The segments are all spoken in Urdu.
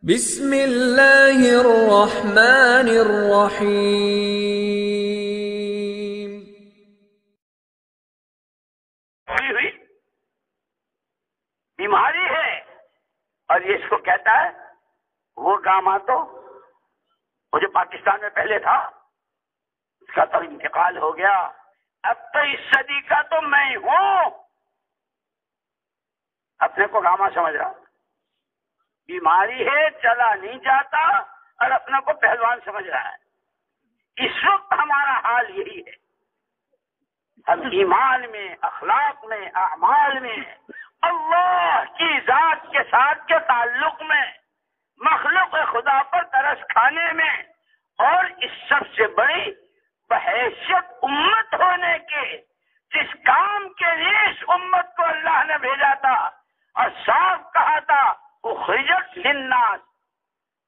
بسم اللہ الرحمن الرحیم۔ ہوئی بیماری ہے اور یہ اس کو کہتا ہے وہ گاما تو وہ جو پاکستان میں پہلے تھا اس کا تو انتقال ہو گیا، اب تو اس صدی کا تو میں ہوں۔ اپنے کو گاما سمجھ رہا، بیماری ہے چلا نہیں جاتا اور اپنے کو پہلوان سمجھ رہا ہے۔ اس وقت ہمارا حال یہی ہے، ہم ایمان میں، اخلاق میں، اعمال میں، اللہ کی ذات کے ساتھ کے تعلق میں، مخلوق خدا پر ترس کھانے میں، اور اس سب سے بڑی بحیثیت امت ہونے کے، جس کام کے لیے اس امت کو اللہ نے بھیجا تھا اور صاف کہا تھا اخرجت للناس،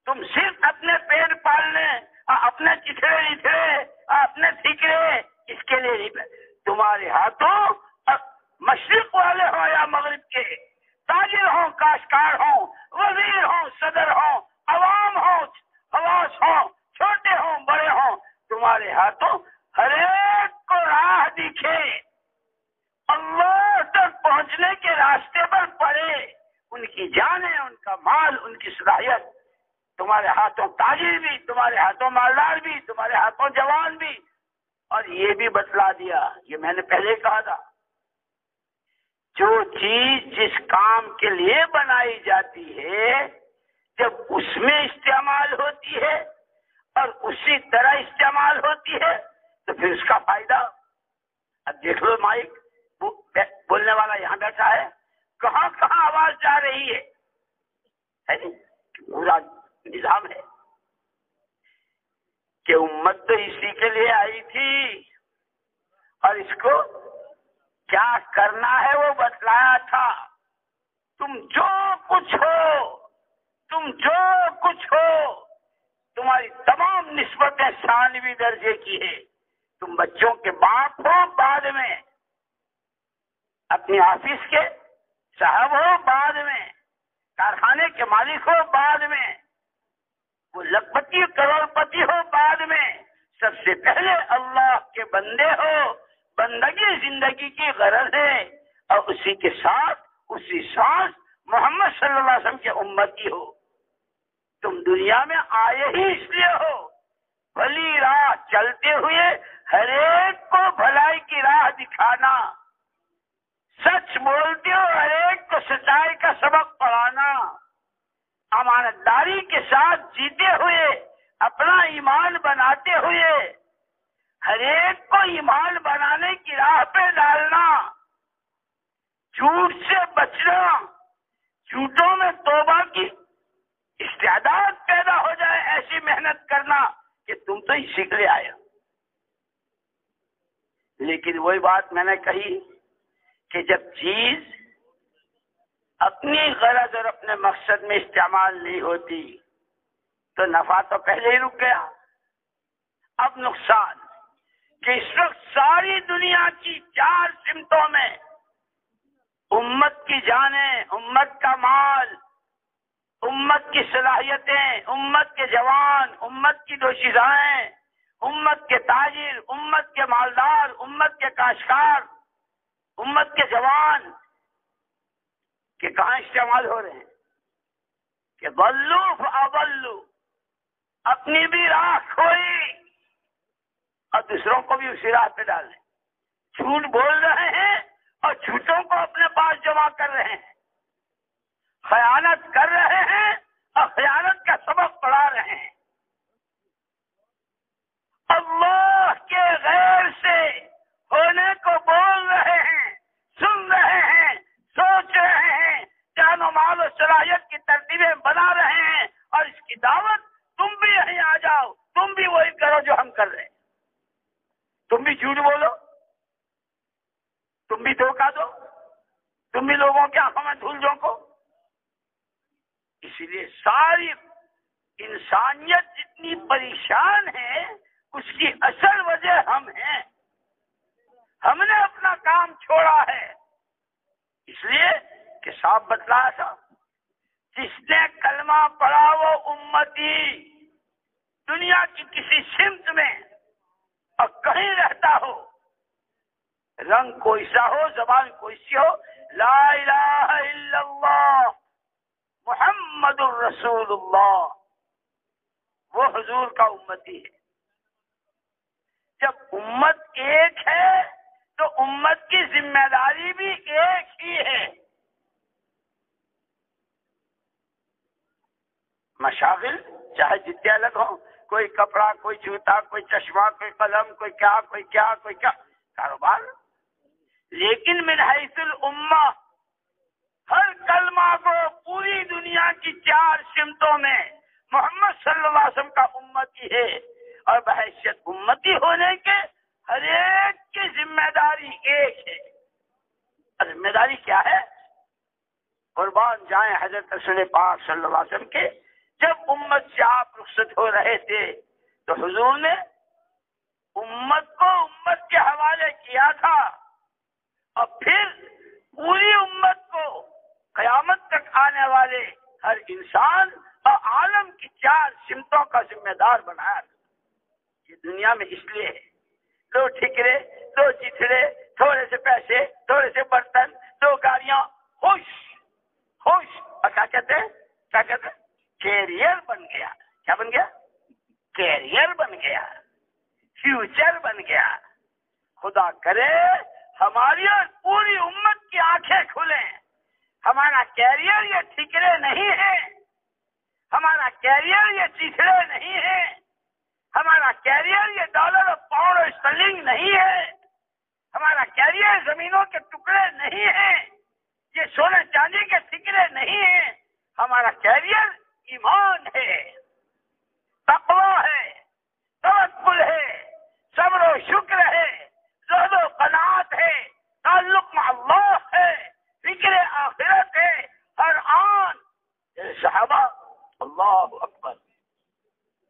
تم صرف اپنے پیٹ پالنے اور اپنے چتھڑے لتھڑے اور اپنے ٹھیکرے اس کے لیے نہیں، تمہارے ہاتھوں مشرق والے ہوں یا مغرب کے، تاجر ہوں، کاشتکار ہوں، وزیر ہوں، صدر ہوں، عوام ہوں، خواص ہوں، چھوٹے ہوں، بڑے ہوں، تمہارے ہاتھوں ہر ایک کو راہ دکھے، اللہ تک پہنچنے کے راستے پر پڑے، ان کی جانیں، ان کا مال، ان کی صلاحیت، تمہارے ہاتھوں تاجر بھی، تمہارے ہاتھوں مالدار بھی، تمہارے ہاتھوں جوان بھی۔ اور یہ بھی بتلا دیا، یہ میں نے پہلے کہا تھا، جو چیز جس کام کے لیے بنائی جاتی ہے جب اس میں استعمال ہوتی ہے اور اسی طرح استعمال ہوتی ہے تو پھر اس کا فائدہ، اب دیکھ لو مائک بولنے والا یہاں بیٹھا ہے، کہاں کہاں آواز جا رہی ہے پورا نظام ہے کہ امت تو اسی کے لیے آئی تھی اور اس کو کیا کرنا ہے وہ بتلایا تھا۔ تم جو کچھ ہو تمہاری تمام نسبتیں ثانوی درجے کی ہے، تم بچوں کے باپ ہو بعد میں، اپنی آفس کے صاحب ہو بعد میں، کارخانے کے مالک ہو بعد میں، وہ لکھپتی کروڑ پتی ہو بعد میں، سب سے پہلے اللہ کے بندے ہو، بندگی زندگی کی غرض ہے، اور اسی کے ساتھ اسی سانس محمد صلی اللہ علیہ وسلم کے امتی ہو۔ تم دنیا میں آئے ہی اس لیے ہو، بھلی راہ چلتے ہوئے ہر ایک کو بھلائی کی راہ دکھانا، سچ بولتے ہو ہر ایک کو سچائی کا سبق پڑھانا، امانت داری کے ساتھ جیتے ہوئے اپنا ایمان بناتے ہوئے ہر ایک کو ایمان بنانے کی راہ پہ ڈالنا، جھوٹ سے بچنا، جھوٹوں میں توبہ کی استعداد پیدا ہو جائے، ایسی محنت کرنا کہ تم تو ہی سیکھ لے آئے ہو۔ لیکن وہی بات میں نے کہی کہ جب چیز اپنی غرض اور اپنے مقصد میں استعمال نہیں ہوتی تو نفع تو پہلے ہی رک گیا، اب نقصان کہ اس وقت ساری دنیا کی 4 سمتوں میں امت کی جانیں، امت کا مال، امت کی صلاحیتیں، امت کے جوان، امت کی دوشیزائیں، امت کے تاجر، امت کے مالدار، امت کے کاشتکار، امت کے جوان کہ کہاں استعمال ہو رہے ہیں کہ ضلوا فاضلوا، اپنی بھی راہ کھوئی اور دوسروں کو بھی اسی راہ پہ ڈال رہے ہیں، جھوٹ بول رہے ہیں اور جھوٹوں کو اپنے پاس جمع کر رہے ہیں، خیانت کر رہے ہیں اور خیانت کا سبق پڑھا رہے ہیں، اللہ کے غیر سے ہونے کو بول رہے ہیں، سن رہے ہیں، سوچ رہے ہیں، جان و مال و صلاحیت کی ترتیبیں بنا رہے ہیں، اور اس کی دعوت تم بھی یہیں آ جاؤ، تم بھی وہی کرو جو ہم کر رہے ہیں، تم بھی جھوٹ بولو، تم بھی دھوکہ دو، تم بھی لوگوں کی آنکھوں میں دھول جھونکو۔ اسی لیے ساری انسانیت جتنی پریشان ہے اس کی اصل وجہ ہم ہیں، ہم نے اپنا کام چھوڑا ہے، اس لیے کہ صاحب بتلایا تھا جس نے کلمہ پڑھا وہ امتی، دنیا کی کسی سمت میں اور کہیں رہتا ہو، رنگ کوئی سا ہو، زبان کوئی سی ہو، لا الہ الا اللہ محمد الرسول اللہ، وہ حضور کا امتی ہے۔ جب امت ایک ہے تو امت کی ذمہ داری بھی ایک ہی ہے۔ مشاغل چاہے جتنے الگ ہوں، کوئی کپڑا، کوئی جوتا، کوئی چشمہ، کوئی قلم، کوئی کیا کوئی کیا کوئی کیا کاروبار، لیکن من حیث الامہ ہر کلمہ کو پوری دنیا کی 4 سمتوں میں محمد صلی اللہ علیہ وسلم کا امتی ہے، اور بحیثیت امتی ہونے کے ہر ایک کی ذمہ داری ایک ہے۔ ذمہ داری کیا ہے؟ قربان جائیں حضرت رسول پاک صلی اللہ علیہ وسلم کے، جب امت سے آپ رخصت ہو رہے تھے تو حضور نے امت کو امت کے حوالے کیا تھا، اور پھر پوری امت کو قیامت تک آنے والے ہر انسان اور عالم کی 4 سمتوں کا ذمہ دار بنایا تھا۔ یہ دنیا میں اس لیے ہے، 2 ٹھکرے، 2 چتھڑے، تھوڑے سے پیسے، تھوڑے سے برتن، 2 گاڑیاں، خوش اور کیا کہتے ہیں کیریئر بن گیا۔ کیا بن گیا؟ کیریئر بن گیا، فیوچر بن گیا۔ خدا کرے ہماری اور پوری امت کی آنکھیں کھلیں، ہمارا کیریئر یہ ٹھیکرے نہیں ہے، ہمارا کیریئر یہ چیچڑے نہیں ہے، ہمارا کیریئر یہ ڈالر اور پاؤنڈ اور اسٹرلنگ نہیں ہے، ہمارا کیریئر زمینوں کے ٹکڑے نہیں ہے، یہ سونے چاندی کے ٹھیکرے نہیں ہیں، ہمارا کیریئر ایمان ہے، تقویٰ ہے، توکل ہے، صبر و شکر ہے، زہد و قناعت ہے، تعلق مع اللہ ہے، فکر آخرت ہے۔ ہر آن صحابہ اللہ اکبر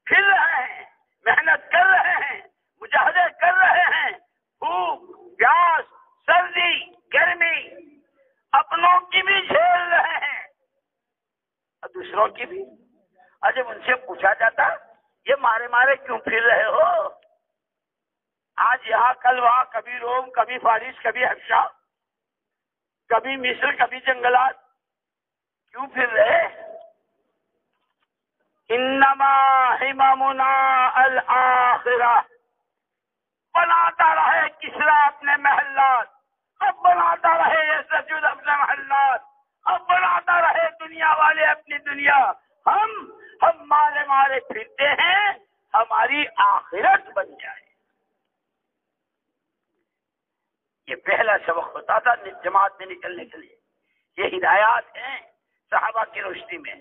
پھر رہے ہیں، محنت کر رہے ہیں، مجاہدے کر رہے ہیں، بھوک پیاس سردی گرمی اپنوں کی بھی جھیل رہے ہیں اور دوسروں کی بھی۔ اور جب ان سے پوچھا جاتا یہ مارے کیوں پھر رہے ہو، آج یہاں کل وہاں، کبھی روم، کبھی فارس، کبھی حبشہ، کبھی مصر، کبھی جنگلات، کیوں پھر رہے؟ انما ہممنا الآخرہ، بناتا رہے کسرا اپنے محلات، اب بناتا رہے یہ سجود اپنے محلات، اب بناتا رہے دنیا والے اپنی دنیا، ہم مارے پھرتے ہیں، ہماری آخرت بن جائے۔ یہ پہلا سبق ہوتا تھا جماعت میں نکلنے کے لیے۔ یہ ہدایات ہیں صحابہ کی روشنی میں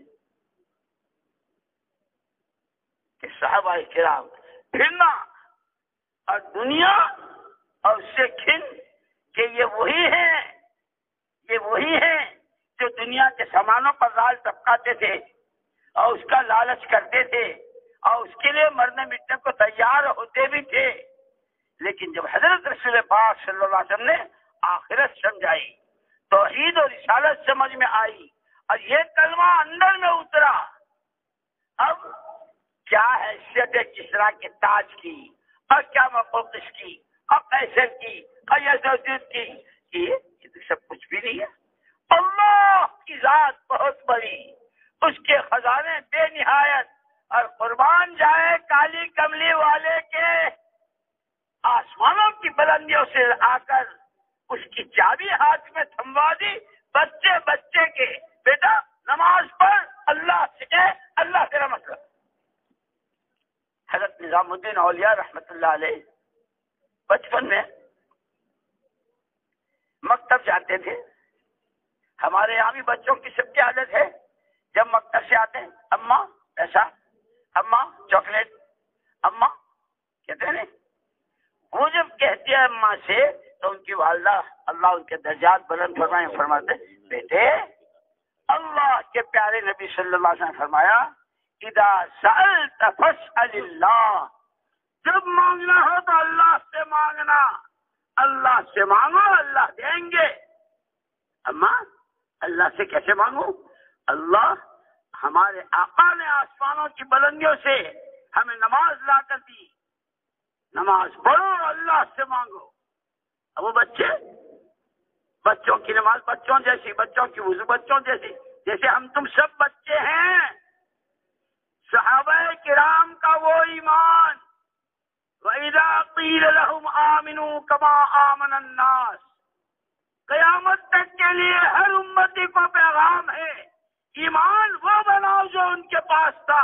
کہ صحابہ کرام پھرنا اور دنیا اور اس سے کھن کہ یہ وہی ہیں جو دنیا کے سامانوں پر لال ٹپکاتے تھے اور اس کا لالچ کرتے تھے اور اس کے لیے مرنے مٹنے کو تیار ہوتے بھی تھے، لیکن جب حضرت رسول پاک صلی اللہ علیہ وسلم نے آخرت سمجھائی، توحید اور رسالت سمجھ میں آئی اور یہ کلمہ اندر میں اترا، اب کیا حیثیت ہے کسرا کے تاج کی اور کیا مقوقس کی اور قیصر کی اور یزدجرد کی، یہ تو سب کچھ بھی نہیں ہے۔ اللہ کی ذات بہت بڑی، اس کے خزانے بے نہایت، اور قربان جائے کالی کملی والے کے آسمانوں کی بلندیوں سے آ کر اس کی چابی ہاتھ میں تھموا دی بچے کے، بیٹا نماز پڑھ، اللہ سے کہے، اللہ تیرا مسئلہ۔ حضرت نظام الدین اولیاء رحمت اللہ علیہ بچپن میں مکتب جاتے تھے۔ ہمارے یہاں بھی بچوں کی سب کی عادت ہے، جب مکتب سے آتے ہیں اماں ایسا، اماں چاکلیٹ، اماں کہتے ہیں، وہ جب کہتی ہے اماں سے تو ان کی والدہ اللہ ان کے درجات بلند فرمائے، فرماتے بیٹے اللہ کے پیارے نبی صلی اللہ علیہ وسلم فرمایا اذا سألت فاسأل اللہ، جب مانگنا ہو تو اللہ سے مانگنا، اللہ سے مانگو اللہ دیں گے۔ اماں اللہ سے کیسے مانگو؟ اللہ ہمارے آقا نے آسمانوں کی بلندیوں سے ہمیں نماز لا کر دی، نماز پڑھو اللہ سے مانگو۔ اب وہ بچوں کی نماز بچوں جیسی، بچوں کی وضو بچوں جیسی، جیسے ہم تم سب بچے ہیں۔ صحابہ کرام کا وہ ایمان، وَإِذَا قِيلَ لَهُمْ آمِنُوا كَمَا آمَنَ النَّاسُ، قیامت تک کے لیے ہر امتی کو پیغام ہے، ایمان وہ بناؤ جو ان کے پاس تھا،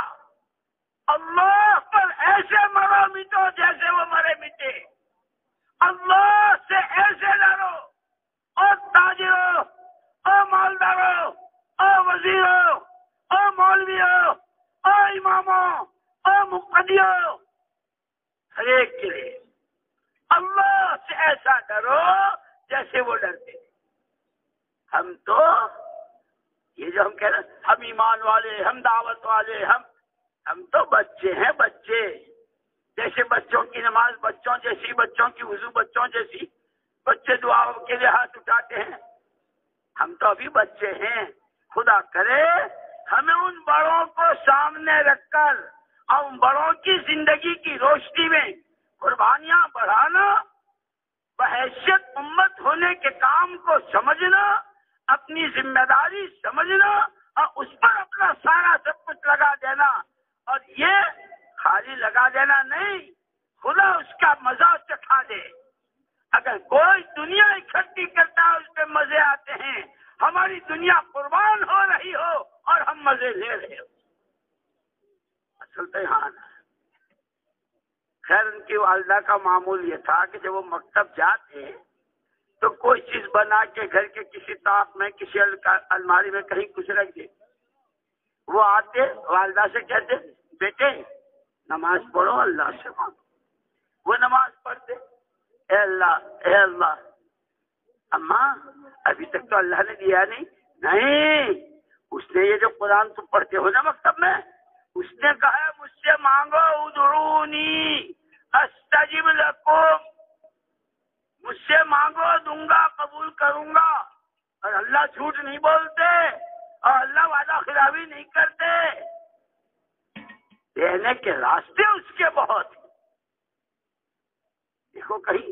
اللہ پر ایسے مرو مٹو جیسے وہ مرے مٹے، اللہ سے ایسے ڈرو، اور تاجروں، اور مالداروں، اور وزیروں، اور مولویوں، اور اماموں، اور مقتدیوں، ہر ایک کے لیے اللہ سے ایسا ڈرو جیسے وہ ڈرتے۔ ہم تو یہ جو ہم کہہ رہے ہیں ہم ایمان والے، ہم دعوت والے، ہم تو بچے ہیں، بچے جیسے بچوں کی نماز بچوں جیسی، بچوں کی وضو بچوں جیسی، بچے دعاؤں کے لیے ہاتھ اٹھاتے ہیں، ہم تو ابھی بچے ہیں۔ خدا کرے ہمیں ان بڑوں کو سامنے رکھ کر اور ان بڑوں کی زندگی کی روشنی میں قربانیاں بڑھانا، بحیثیت امت ہونے کے کام کو سمجھنا، اپنی ذمہ داری سمجھنا، اور اس پر اپنا سارا سب کچھ لگا دینا، اور یہ خالی لگا دینا نہیں، خدا اس کا مزہ چکھا دے۔ اگر کوئی دنیا اکٹھی کرتا ہے اس پہ مزے آتے ہیں، ہماری دنیا قربان ہو رہی ہو اور ہم مزے لے رہے ہو، اصل تو یہاں ہے۔ خیر ان کی والدہ کا معمول یہ تھا کہ جب وہ مکتب جاتے تو کوئی چیز بنا کے گھر کے کسی طاق میں، کسی الماری میں کہیں کچھ رکھ دے۔ وہ آتے والدہ سے کہتے بیٹے نماز پڑھو اللہ سے مانگو۔ وہ نماز پڑھتے، اے اللہ اماں ابھی تک تو اللہ نے دیا نہیں، اس نے یہ جو قرآن تم پڑھتے ہو نا مکتب میں، اس نے کہا ہے مجھ سے مانگو، ادعونی استجب لکم، مجھ سے مانگو دوں گا، قبول کروں گا۔ اور اللہ جھوٹ نہیں بولتے اور اللہ وعدہ خلافی نہیں کرتے، دینے کے راستے اس کے بہت ہیں۔ دیکھو کہیں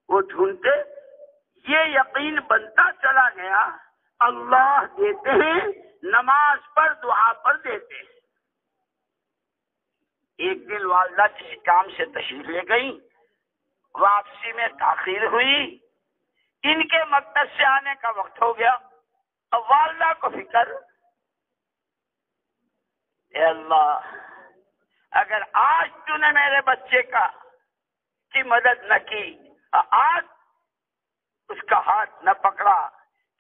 وہ ڈھونڈتے، یہ یقین بنتا چلا گیا اللہ دیتے ہیں، نماز پر دعا پر دیتے ہیں۔ ایک دن والدہ کسی کام سے تشریف لے گئی، واپسی میں تاخیر ہوئی، ان کے مقصد سے آنے کا وقت ہو گیا۔ اب والدہ کو فکر، اے اللہ اگر آج تو نے میرے بچے کی مدد نہ کی اور آج اس کا ہاتھ نہ پکڑا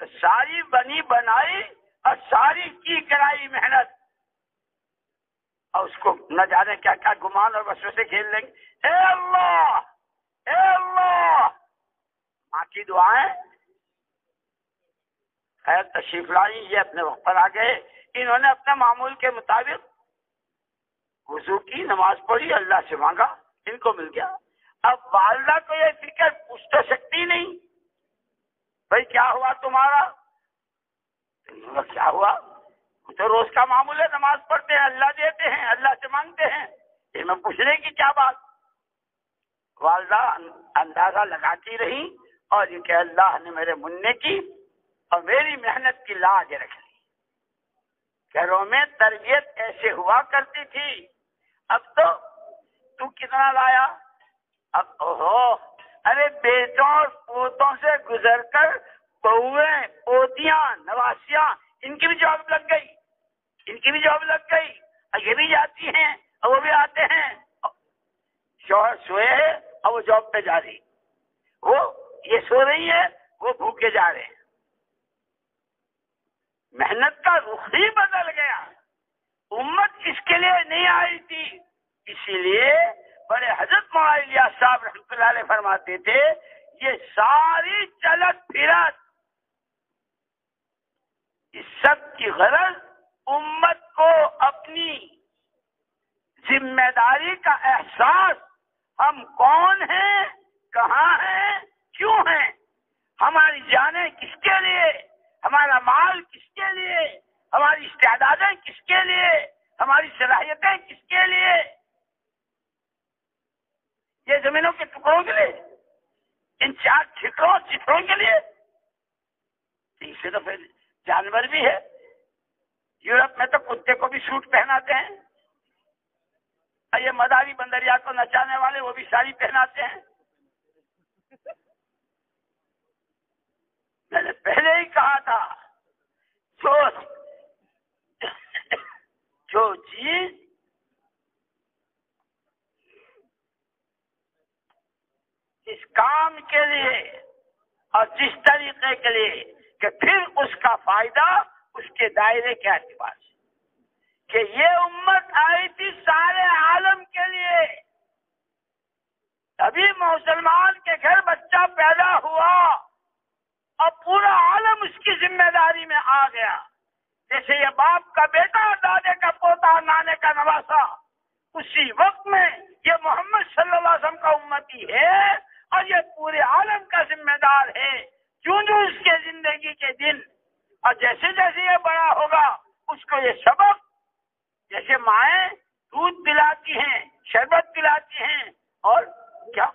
تو ساری بنی بنائی اور ساری کی کرائی محنت، اور اس کو نہ جانے کیا کیا گمان اور وسوسے کھیل لیں گے۔ اے اللہ ماں کی دعائیں خیر تشریف لائی، یہ اپنے وقت پر آ گئے، انہوں نے اپنے معمول کے مطابق وضو کی، نماز پڑھی، اللہ سے مانگا، ان کو مل گیا۔ اب والدہ کو یہ فکر پوچھ تو سکتی نہیں، بھائی کیا ہوا تمہارا؟ کیا ہوا؟ تو روز کا معمول ہے، نماز پڑھتے ہیں، اللہ دیتے ہیں، اللہ سے مانگتے ہیں، اس میں پوچھنے کی کیا بات؟ والدہ اندازہ لگاتی رہی اور یہ کہ اللہ نے میرے منع کی اور میری محنت کی لاج رکھ لی۔ گھروں میں تربیت ایسے ہوا کرتی تھی، اب تو کتنا لایا؟ اب ارے بیٹوں اور پوتوں سے گزر کر بہویں، پوتیاں، نواسیاں، ان کی بھی جاب لگ گئی، اور یہ بھی جاتی ہیں اور وہ بھی آتے ہیں۔ شوہر سوئے ہیں اور وہ جاب پہ جا رہی، وہ یہ سو رہی ہے، وہ بھوکے جا رہے ہیں۔ محنت کا رخ ہی بدل گیا، امت اس کے لیے نہیں آئی تھی۔ اسی لیے بڑے حضرت مولانا الیاس صاحب رحمۃ اللہ علیہ فرماتے تھے، یہ ساری چلت پھرت اس سب کی غرض امت کو اپنی ذمہ داری کا احساس، ہم کون ہیں، کہاں ہیں، کیوں ہیں، ہماری جانیں کس کے لیے، ہمارا مال کس کے لیے، ہماری استعدادیں کس کے لیے، ہماری صلاحیتیں کس کے لیے؟ یہ زمینوں کے ٹکڑوں کے لیے، ان 4 چتروں کے لیے؟ تیسرے دفعے جانور بھی ہے، یورپ میں تو کتے کو بھی سوٹ پہناتے ہیں، اور یہ مداری بندریا کو نچانے والے وہ بھی ساڑی پہناتے ہیں۔ میں نے پہلے ہی کہا تھا جو چیز اس کام کے لیے اور جس طریقے کے لیے کہ پھر اس کا فائدہ اس کے دائرے کے اعتبار سے، کہ یہ امت آئی تھی سارے عالم کے لیے، تبھی مسلمان کے گھر بچہ پیدا ہوا اور پورا عالم اس کی ذمہ داری میں آ گیا۔ جیسے یہ باپ کا بیٹا، دادے کا پوتا، نانے کا نواسا، اسی وقت میں یہ محمد صلی اللہ علیہ وسلم کا امتی ہے اور یہ پورے عالم کا ذمہ دار ہے۔ جو اس کے زندگی کے دن اور جیسے جیسے یہ بڑا ہوگا اس کو یہ سبق، جیسے مائیں دودھ پلاتی ہیں، شربت پلاتی ہیں اور کیا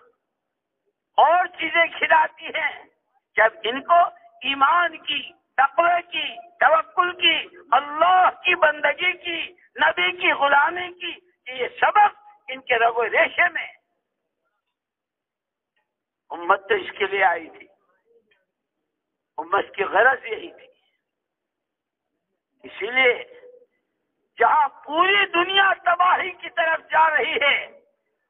اور چیزیں کھلاتی ہیں، جب ان کو ایمان کی، تقوی کی، توکل کی، اللہ کی بندگی کی، نبی کی غلامی کی، یہ سبق ان کے رگ و ریشے میں۔ امت تو اس کے لیے آئی تھی، امت کی غرض یہی تھی۔ اسی لیے جہاں پوری دنیا تباہی کی طرف جا رہی ہے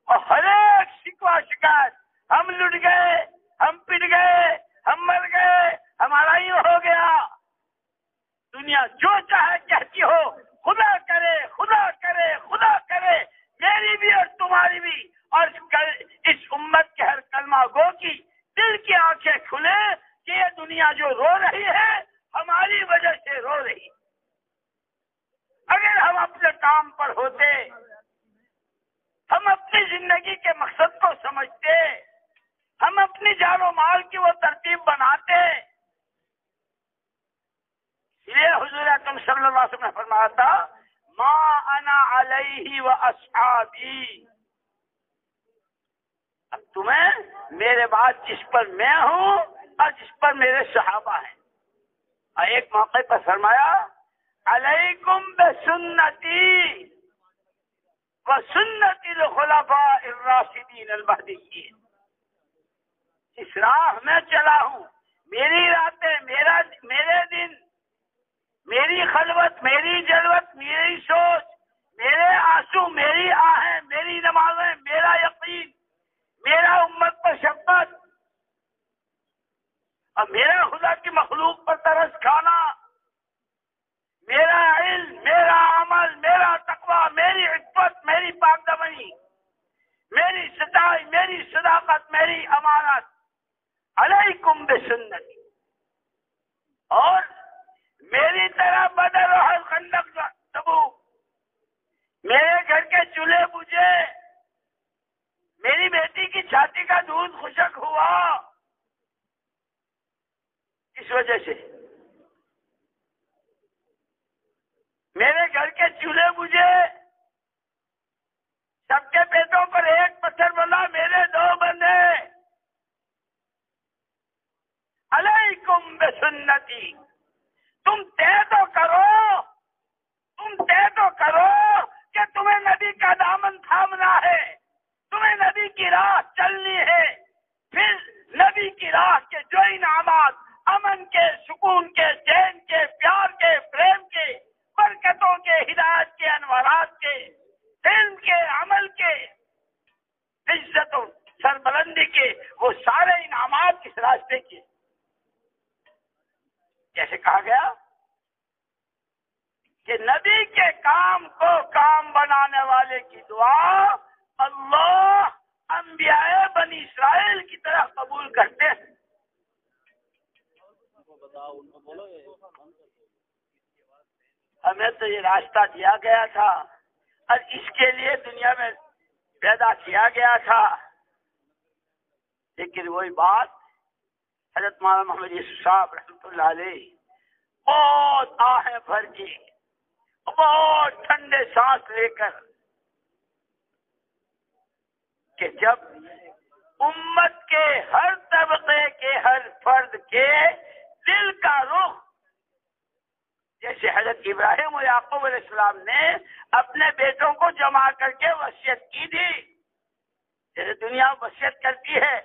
اور ہر ایک شکوہ شکایت، ہم لٹ گئے، ہم پٹ گئے، ہم مر گئے، ہمارا ہی ہو گیا، دنیا جو چاہے کہتی ہو، خدا کرے، خدا کرے، خدا کرے، میری بھی اور تمہاری بھی، اور اس امت کے ہر کلمہ گو کی دل کی آنکھیں کھلے کہ یہ دنیا جو رو رہی ہے ہماری وجہ سے رو رہی۔ اگر ہم اپنے کام پر ہوتے، ہم اپنی زندگی کے مقصد کو سمجھتے، ہم اپنی جان و مال کی وہ ترتیب بناتے، یہ حضور اکرم صلی اللہ علیہ وسلم نے فرمایا تھا ما انا علیہ و اصحابی، اب تمہیں میرے بعد جس پر میں ہوں اور جس پر میرے صحابہ ہیں۔ اور ایک موقع پر فرمایا علیکم بسنتی و سنت الخلفاء الراشدین المہدیین، اس راہ میں چلا ہوں، میری راتیں، میرے دن، میری خلوت، میری جلوت، میری سوچ، میرے آنسو، میری آہیں، میری نمازیں، میرا یقین، میرا امت پر شفقت اور میرا خدا کی مخلوق پر ترس کھانا، میرا علم، میرا عمل، میرا تقوی، میری عفت، میری پاک دامنی، میری سچائی، میری صداقت، میری امانت، علیکم بسنتی، اور میری طرح بدر و خندق تبوک، میرے گھر کے چولہے بجھے، میری بیٹی کی چھاتی کا دودھ خشک ہوا، اس وجہ سے میرے گھر کے چولہے بجھے، سب کے پیٹوں پر ایک پتھر بنا، میرے 2 بندے، علیکم بسنتی، تم طے تو کرو کہ تمہیں نبی کا دامن تھامنا ہے، تمہیں نبی کی راہ چلنی ہے، پھر نبی کی راہ کے جو انعامات، امن کے، سکون کے، چین کے، پیار کے، پریم کے، برکتوں کے، ہدایت کے، انوارات کے، علم کے، عمل کے، عزت و سربلندی کے، وہ سارے انعامات اس راستے کے، جیسے کہا گیا کہ نبی کے کام کو کام بنانے والے کی دعا اللہ انبیاء بنی اسرائیل کی طرح قبول کرتے ہیں۔ ہمیں تو یہ راستہ دیا گیا تھا اور اس کے لیے دنیا میں پیدا کیا گیا تھا، لیکن وہی بات حضرت مولانا محمد یوسف صاحب رحمۃ اللہ علیہ بہت آہیں بھر کے، بہت ٹھنڈے سانس لے کر کہ جب امت کے ہر طبقے کے ہر فرد کے دل کا رخ، جیسے حضرت ابراہیم و یعقوب علیہ السلام نے اپنے بیٹوں کو جمع کر کے وصیت کی تھی، جیسے دنیا وصیت کرتی ہے،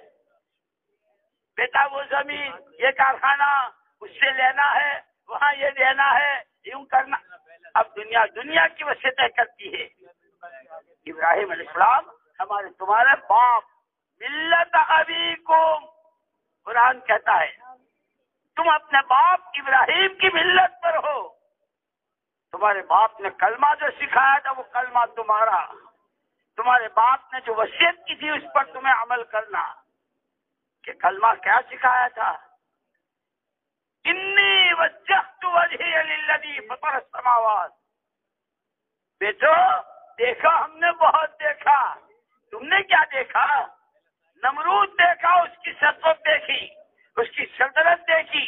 بیٹا وہ زمین، یہ کارخانہ اس سے لینا ہے، وہاں یہ دینا ہے، یوں کرنا. اب دنیا کی وصیتیں کرتی ہے. ابراہیم علیہ السلام ہمارے تمہارے باپ، ملت ابیکم، قرآن کہتا ہے تم اپنے باپ ابراہیم کی ملت پر ہو. تمہارے باپ نے کلمہ جو سکھایا تھا وہ کلمہ تمہارا، تمہارے باپ نے جو وصیت کی تھی اس پر تمہیں عمل کرنا. کہ کلمہ کیا سکھایا تھا؟ انی وجہت وجہی للذی فطر السماوات. بیٹو دیکھا، ہم نے بہت دیکھا، تم نے کیا دیکھا؟ نمرود دیکھا، اس کی سطوت دیکھی، اس کی سلطنت دیکھی.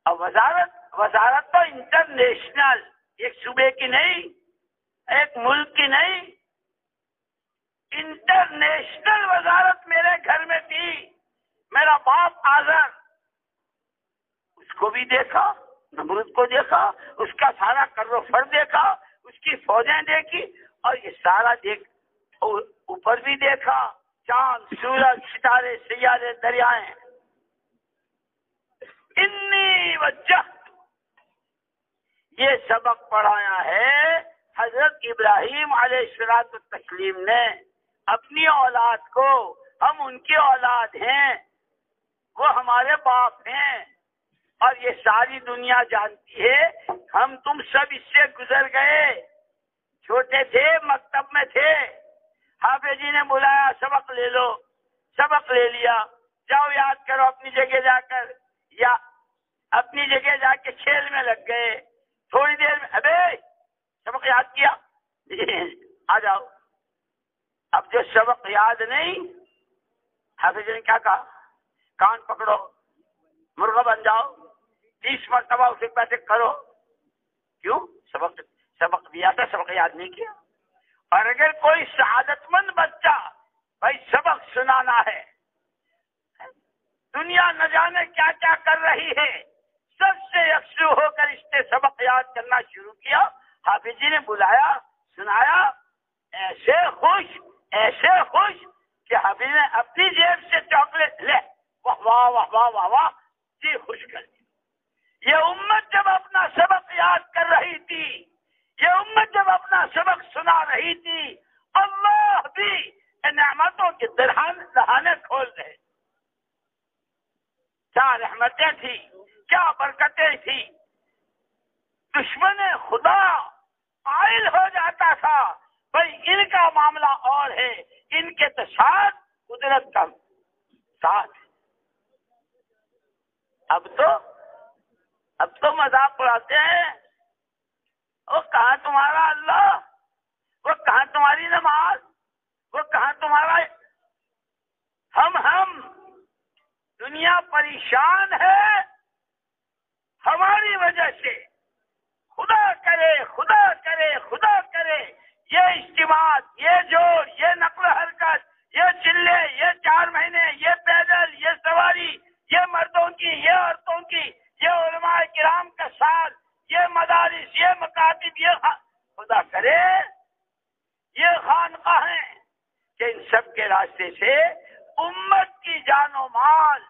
اب وزارت تو انٹرنیشنل، ایک صوبے کی نہیں، ایک ملک کی نہیں، انٹرنیشنل وزارت میرے گھر میں تھی. میرا باپ آزر، اس کو بھی دیکھا، نمرود کو دیکھا، اس کا سارا کر و فر دیکھا، اس کی فوجیں دیکھی، اور یہ سارا دیکھ، اوپر بھی دیکھا، چاند، سورج، ستارے، سیارے، دریائیں. انی وجہت، یہ سبق پڑھایا ہے حضرت ابراہیم علیہ الصلوۃ والتسلیم نے اپنی اولاد کو. ہم ان کی اولاد ہیں، وہ ہمارے باپ ہیں، اور یہ ساری دنیا جانتی ہے ہم تم سب اس سے گزر گئے. چھوٹے تھے، مکتب میں تھے، حافظ جی نے بلایا سبق لے لو، سبق لے لیا، جاؤ یاد کرو اپنی جگہ جا کر، یا اپنی جگہ جا کے کھیل میں لگ گئے. تھوڑی دیر میں ابے سبق یاد کیا، آ جاؤ. اب جو سبق یاد نہیں، حافظ جی نے کیا کہا؟ کان پکڑو، مرغا بن جاؤ، 30 مرتبہ اسے پیسے کرو. کیوں؟ سبق دیا تھا، سبق یاد نہیں کیا. اور اگر کوئی سعادت مند بچہ بھائی سبق سنانا ہے، دنیا نہ جانے کیا کیا کر رہی ہے، سب سے یکسو ہو کر اس نے سبق یاد کرنا شروع کیا. حافظ جی نے بلایا، سنایا، ایسے خوش کہ حافظ نے اپنی جیب سے چاکلیٹ لے، واہ واہ واہ واہ واہ واہ، جی خوش کر دی. یہ امت جب اپنا سبق یاد کر رہی تھی، یہ امت جب اپنا سبق سنا رہی تھی، اللہ بھی نعمتوں کے دہانے کھول رہے. کیا رحمتیں تھی، کیا برکتیں تھی. دشمن خدا قائل ہو جاتا تھا بھائی ان کا معاملہ اور ہے، ان کے تو ساتھ قدرت کا ساتھ. اب تو مذاق اڑاتے ہیں، وہ کہاں تمہارا اللہ، وہ کہاں تمہاری نماز، وہ کہاں تمہارا. ہم دنیا پریشان ہے ہماری وجہ سے. خدا کرے خدا کرے خدا کرے یہ اجتماعات، یہ جوڑ، یہ نقل و حرکت، یہ چلے، یہ 4 مہینے، یہ پیدل، یہ سواری، یہ مردوں کی، یہ عورتوں کی، یہ علماء کرام کا ساتھ، یہ مدارس، یہ مکاتب، یہ خدا کرے یہ خانقاہیں کہ ان سب کے راستے سے امت کی جان و مال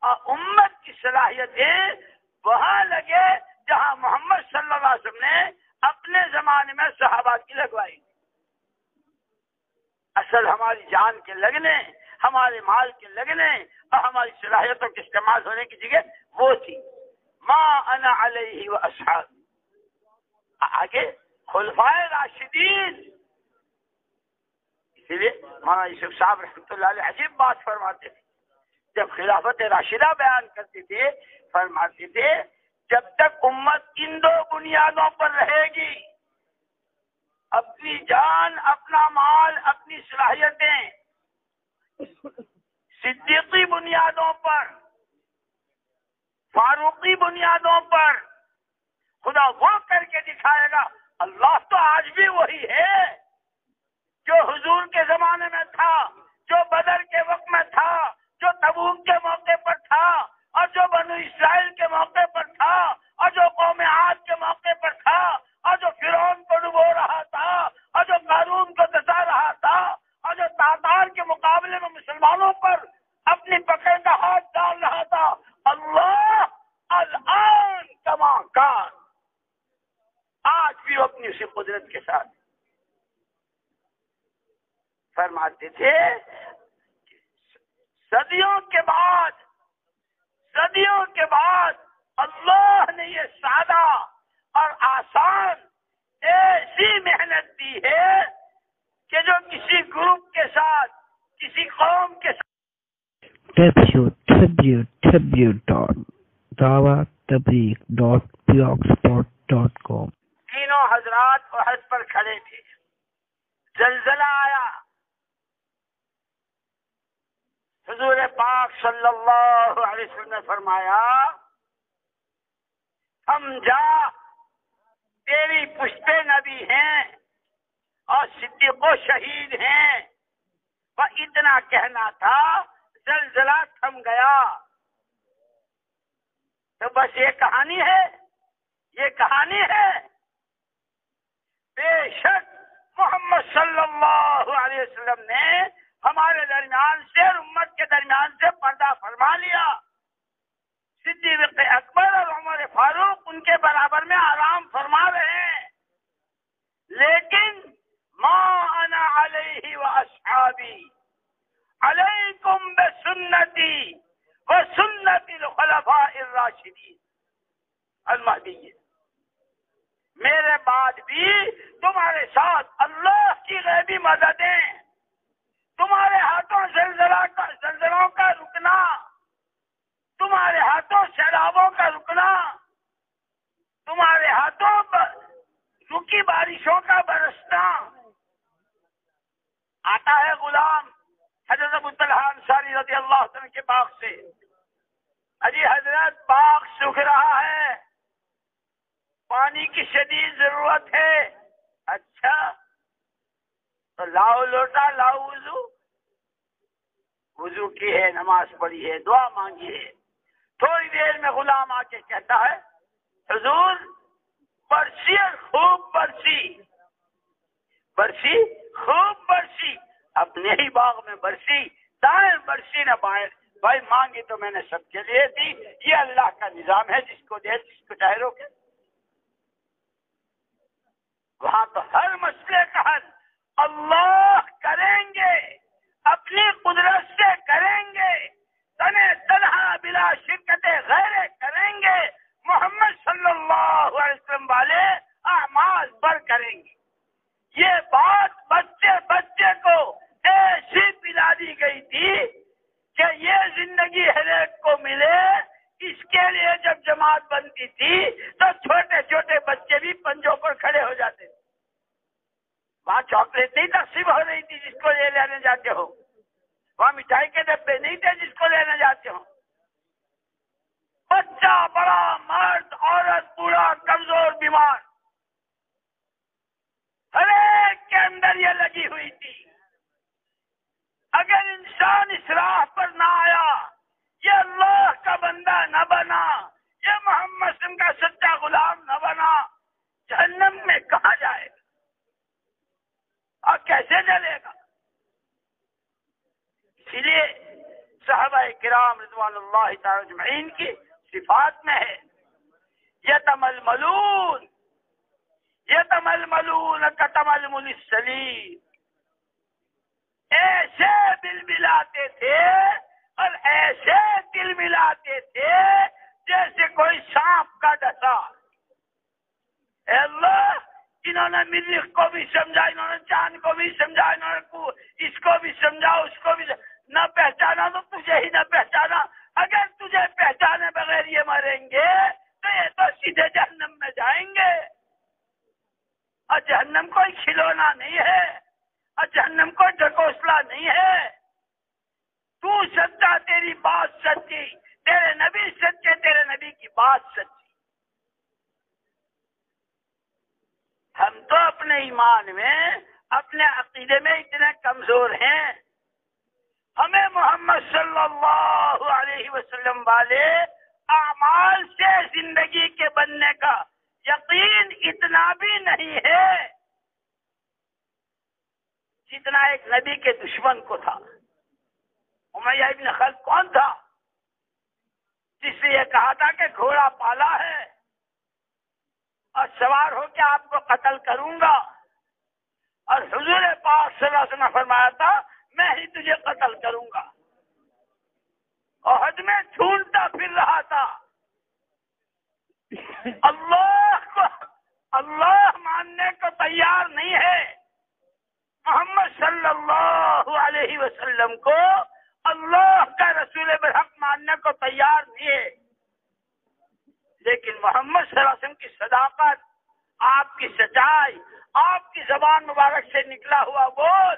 اور امت کی صلاحیتیں وہاں لگے جہاں محمد صلی اللہ علیہ وسلم نے اپنے زمانے میں صحابہ کی لگوائی. اصل ہماری جان کے لگنے، ہمارے مال کے لگنے اور ہماری صلاحیتوں کے استعمال ہونے کی جگہ وہ تھی. ما انا علیہ و اصحاب. آگے خلفائے راشدین. اسی لیے مولانا یوسف صاحب رحمۃ اللہ علیہ عجیب بات فرماتے تھے جب خلافت راشدہ بیان کرتے تھے. فرماتے تھے جب تک امت ان 2 بنیادوں پر رہے گی، اپنی جان، اپنا مال، اپنی صلاحیتیں، صدیقی بنیادوں پر، فاروقی بنیادوں پر خدا وہ کر کے دکھائے گا۔ اللہ تو آج بھی وہی ہے جو حضور کے زمانے میں تھا، جو بدر کے وقت میں تھا، جو تبوک کے موقع پر تھا، اور جو بنو اسرائیل کے موقع پر تھا، اور جو قوم عاد کے موقع پر تھا، اور جو فرعون کو ڈبو رہا تھا، اور جو قارون کو دسا رہا تھا، اور جو تاتار کے مقابلے میں مسلمانوں پر اپنی پکڑ کا ہاتھ ڈال رہا تھا۔ اللہ الآن کما کان، آج بھی وہ اپنی اسی قدرت کے ساتھ فرماتے تھے۔ صدیوں کے بعد اللہ نے یہ سادہ اور آسان ایسی محنت دی ہے کہ جو کسی گروپ کے ساتھ، کسی قوم کے ساتھ www.dawattableek.blogspot.com تینوں حضرات احد پر کھڑے تھے، زلزلہ آیا، حضور پاک صلی اللہ علیہ وسلم نے فرمایا ہم جا تیری پشتے نبی ہیں اور صدیق و شہید ہیں، وہ اتنا کہنا تھا زلزلہ تھم گیا۔ تو بس یہ کہانی ہے، یہ کہانی ہے۔ بے شک محمد صلی اللہ علیہ وسلم نے ہمارے درمیان سے اور امت کے درمیان سے پردہ فرما لیا۔ صدیق اکبر اور عمر فاروق ان کے برابر میں آرام فرما رہے ہیں، لیکن ما انا علیہ واصحابی علیکم بسنتی وسنت الخلفاء الراشدین المہدیین، میرے بعد بھی تمہارے ساتھ اللہ کی غیبی مددیں، تمہارے ہاتھوں زلزلوں کا رکنا، تمہارے ہاتھوں سیلابوں کا رکنا، تمہارے ہاتھوں پر رکی بارشوں کا برسنا۔ آتا ہے غلام حضرت ابو طلحہ انصاری رضی اللہ عنہ کے باغ سے، اجی حضرت باغ سوکھ رہا ہے، پانی کی شدید ضرورت ہے۔ اچھا تو لاؤ لوٹا، لاؤ وضو کی ہے، نماز پڑھی ہے، دعا مانگی ہے۔ تھوڑی دیر میں غلام آ کے کہتا ہے حضور برسی اور خوب برسی، برسی خوب برسی، اپنے ہی باغ میں برسی، دائیں برسی نہ بائیں۔ بھائی مانگی تو میں نے سب کے لیے دی، یہ اللہ کا نظام ہے، جس کو دے جس کو چاہے روکے۔ وہاں تو ہر مسئلے کا حل اللہ کریں گے، اپنی قدرت سے کریں گے، تنے تنہا بلا شرکت غیر کریں گے، محمد صلی اللہ علیہ وسلم والے اعمال پر کریں گے۔ یہ بات بچے بچے کو ایسی پلا دی گئی تھی کہ یہ زندگی ہر ایک کو ملے، اس کے لیے جب جماعت بنتی تھی تو چھوٹے چھوٹے بچے بھی پنجوں پر کھڑے ہو جاتے تھے۔ وہاں چاکلیٹ نہیں تقسیم ہو رہی تھی جس کو لے لینے جاتے ہو، وہاں مٹھائی کے ڈبے نہیں تھے جس کو لینے جاتے ہو۔ بچہ بڑا، مرد عورت، بوڑھا کمزور بیمار، ہر ایک کے اندر یہ لگی ہوئی تھی۔ اگر انسان اس راہ پر نہ آیا، یہ اللہ کا بندہ نہ بنا، یہ محمد صلی اللہ علیہ وسلم کا سچا غلام نہ بنا، جہنم میں کہاں جائے گا اور کیسے جلے گا؟ اسی لیے صحابہ کرام رضوان اللہ تعالی اجمعین کی صفات میں ہے یتململون کتململ السلیم، ایسے دل ملاتے تھے اور ایسے دل ملاتے تھے جیسے کوئی سانپ کا ڈسا۔ اے اللہ، انہوں نے مریخ کو بھی سمجھا، انہوں نے چاند کو بھی سمجھا، انہوں نے اس کو بھی سمجھا، اس کو بھی نہ پہچانا تو تجھے ہی نہ پہچانا۔ اگر تجھے پہچانے بغیر یہ مریں گے تو یہ تو سیدھے جہنم میں جائیں گے، اور جہنم کوئی کھلونا نہیں ہے، اور جہنم کوئی ڈھکوسلا نہیں ہے۔ تو سچا، تیری بات سچی، تیرے نبی سچے، تیرے نبی کی بات سچی۔ ہم تو اپنے ایمان میں، اپنے عقیدے میں اتنے کمزور ہیں، ہمیں محمد صلی اللہ علیہ وسلم والے اعمال سے زندگی کے بننے کا یقین اتنا بھی نہیں ہے جتنا ایک نبی کے دشمن کو تھا۔ امیہ ابن خلف کون تھا؟ جس نے یہ کہا تھا کہ گھوڑا پالا ہے اور سوار ہو کے آپ کو قتل کروں گا، اور حضور پاک صلی اللہ علیہ وسلم نے فرمایا تھا میں ہی تجھے قتل کروں گا۔ احد میں ڈھونڈتا پھر رہا تھا، اللہ ماننے کو تیار نہیں ہے، محمد صلی اللہ علیہ وسلم کو اللہ کا رسول برحق ماننے کو تیار نہیں ہے، لیکن محمد صلی اللہ علیہ وسلم کی صداقت، آپ کی سچائی، آپ کی زبان مبارک سے نکلا ہوا بول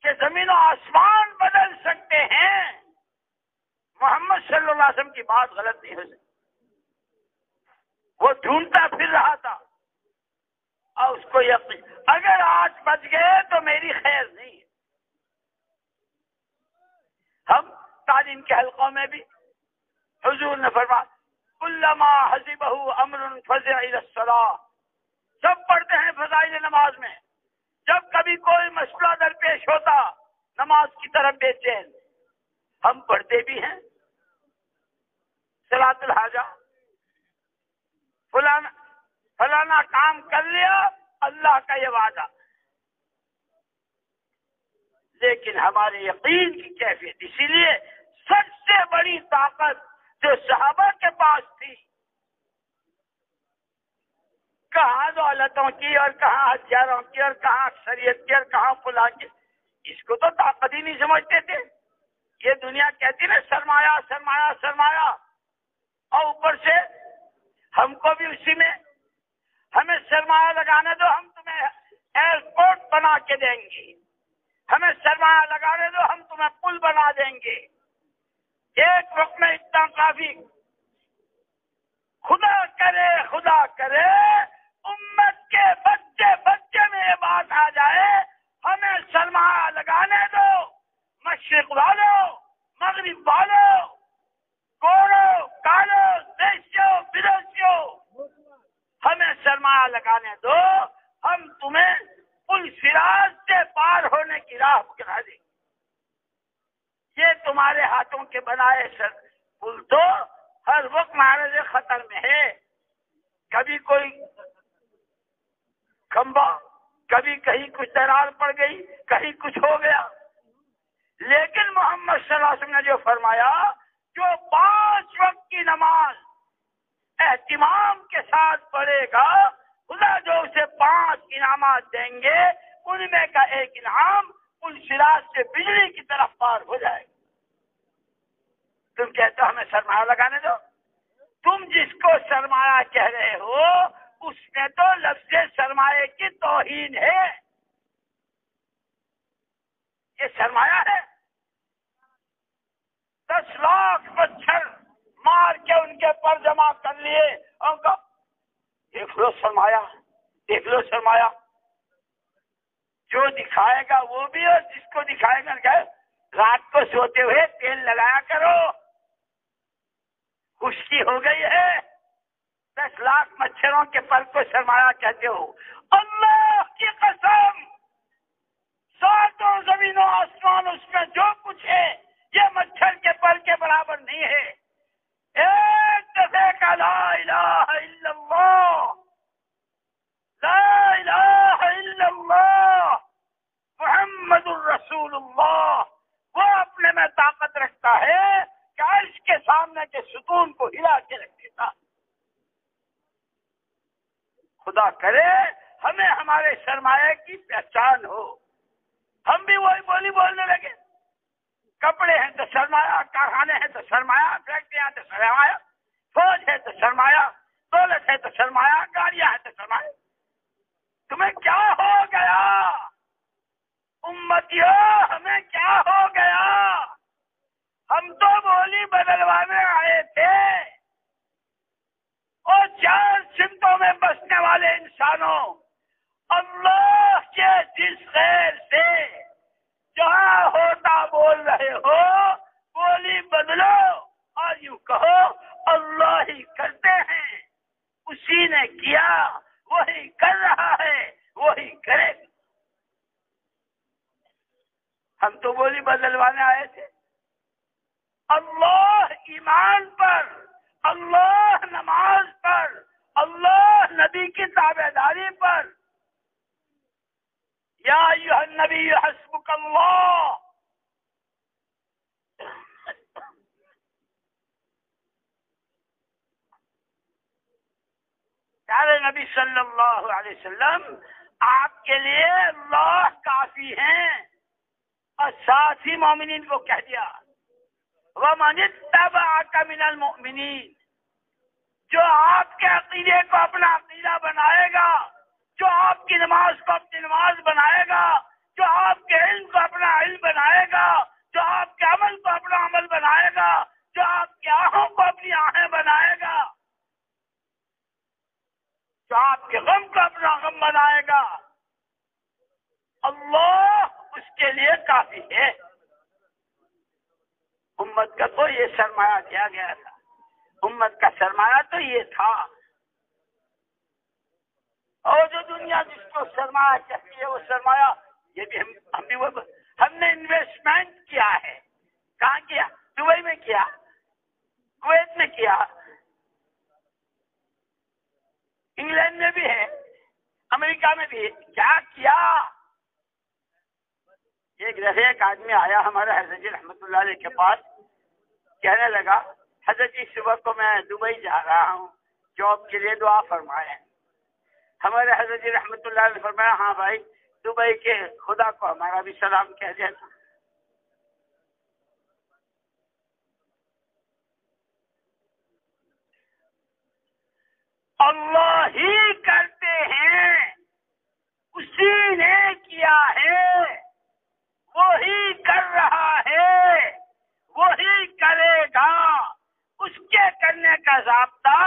کہ زمین و آسمان بدل سکتے ہیں، محمد صلی اللہ علیہ وسلم کی بات غلط نہیں ہو سکتی۔ وہ ڈھونڈتا پھر رہا تھا اور اس کو یقین، اگر آج بچ گئے تو میری خیر نہیں ہے۔ ہم تعلیم کے حلقوں میں بھی حضور نے فرمایا کلما حزبہ امر فزع الی الصلاۃ، سب پڑھتے ہیں فضائل نماز میں، جب کبھی کوئی مسئلہ درپیش ہوتا نماز کی طرف بے چین۔ ہم پڑھتے بھی ہیں صلاۃ الحاجہ، فلانا کام کر لیا اللہ کا یہ وعدہ، لیکن ہمارے یقین کی کیفیت، اسی لیے سب سے بڑی طاقت جو صحابہ کے پاس تھی، کہاں دولتوں کی اور کہاں ہتھیاروں کی اور کہاں اکثریت کی اور کہاں فلاں کی، اس کو تو طاقت ہی نہیں سمجھتے تھے۔ یہ دنیا کہتی نا سرمایہ سرمایہ سرمایہ، اور اوپر سے ہم کو بھی اسی میں، ہمیں سرمایہ لگانے دو ہم تمہیں ایئرپورٹ بنا کے دیں گے، ہمیں سرمایہ لگانے دو ہم تمہیں پل بنا دیں گے۔ ایک وقت میں اتنا کافی، خدا کرے امت کے بچے بچے میں یہ بات آ جائے ہمیں سرمایہ لگانے دو، مشرق والوں، مغرب والوں، گورو کالو، دیسیوں بدیسیوں، ہمیں سرمایہ لگانے دو، ہم تمہیں پل صراط سے پار ہونے کی راہ دکھا دیں گے۔ یہ تمہارے ہاتھوں کے بنائے پل تو ہر وقت معرض خطر میں ہے، کبھی کوئی کھمبا، کبھی کہیں کچھ درار پڑ گئی، کہیں کچھ ہو گیا، لیکن محمد صلی اللہ علیہ وسلم نے جو فرمایا، جو 5 وقت کی نماز اہتمام کے ساتھ پڑھے گا خدا جو اسے 5 انعامات دیں گے، ان میں کا ایک انعام پل صراط سے بجلی کی طرف پار ہو جائے گا۔ تم کہتے ہو ہمیں سرمایہ لگانے دو، تم جس کو سرمایہ کہہ رہے ہو اس میں تو لفظ سرمایہ کی توہین ہے۔ یہ سرمایہ ہے، 10 لاکھ مچھر مار کے ان کے پر جمع کر لیے اور کہا دیکھ لو سرمایہ، دیکھ لو سرمایہ۔ جو دکھائے گا وہ بھی، اور جس کو دکھائے گا کہ رات کو سوتے ہوئے تیل لگایا کرو، خشکی ہو گئی ہے، 10 لاکھ مچھروں کے پر کو سرمایہ کہتے ہو۔ اللہ کی قسم، 7 زمین و آسمان اس میں جو کچھ ہے یہ مچھر کے پر کے برابر نہیں ہے۔ ایک دفعہ کا لا الہ الا اللہ، لا الہ الا اللہ محمد الرسول اللہ، وہ اپنے میں طاقت رکھتا ہے کہ عرش کے سامنے کے ستون کو ہلا کے رکھ دیتا۔ خدا کرے ہمیں ہمارے سرمایہ کی پہچان ہو، ہم بھی وہی بولی بولنے لگے، کپڑے ہیں تو سرمایہ، کارخانے ہیں تو سرمایہ، فیکٹریاں تو سرمایہ، فوج ہے تو سرمایہ، دولت ہے تو سرمایہ، گاڑیاں ہیں تو سرمایہ۔ تمہیں کیا ہو گیا امتیو، ہمیں کیا ہو گیا؟ ہم تو وہ بولی بدلوانے آئے تھے، اور 4 سمتوں میں بسنے والے انسانوں، اللہ کے جس خیر سے جہاں ہوتا بول رہے ہو، بولی بدلو اور یوں کہو اللہ ہی کرتے ہیں، اسی نے کیا، وہی کر رہا ہے، وہی کرے گا۔ ہم تو بولی بدلوانے آئے تھے، اللہ ایمان پر، اللہ نماز پر، اللہ نبی کی تابع داری پر۔ یا ایھا النبی حسبک اللہ، پیارے نبی صلی اللہ علیہ وسلم، آپ کے لیے اللہ کافی ہیں، اور ساتھ ہی مومنین کو کہہ دیا وَمَنِ اتَّبَعَكَ مِنَ الْمُؤْمِنِينَ، جو آپ کے عقیدے کو اپنا عقیدہ بنائے گا، جو آپ کی نماز کو اپنی نماز بنائے گا، جو آپ کے علم کو اپنا علم بنائے گا، جو آپ کے عمل کو اپنا عمل بنائے گا، جو آپ کی آہوں کو اپنی آہیں بنائے گا، جو آپ کے غم کو اپنا غم بنائے گا، اللہ اس کے لیے کافی ہے۔ امت کا تو یہ سرمایہ دیا گیا تھا، امت کا سرمایہ تو یہ تھا، اور جو دنیا جس کو سرمایہ کہتی ہے وہ سرمایہ، یہ بھی ہم نے انویسٹمنٹ کیا ہے۔ کہاں کیا؟ دبئی میں کیا، کویت میں کیا، انگلینڈ میں بھی ہے، امریکہ میں بھی ہے۔ کیا کیا؟ ایک دفعہ ایک آدمی آیا ہمارے حضرت جی رحمت اللہ علیہ کے پاس، کہنے لگا حضرت جی صبح کو میں دبئی جا رہا ہوں، جاب کے لیے دعا فرمائیں۔ ہمارے حضرت جی رحمت اللہ علیہ فرمایا ہاں بھائی، دبئی کے خدا کو ہمارا بھی سلام کہہ دینا۔ اللہ ہی کرتے ہیں، اسی نے کیا ہے، وہی کر رہا ہے، وہی کرے گا۔ اس کے کرنے کا ضابطہ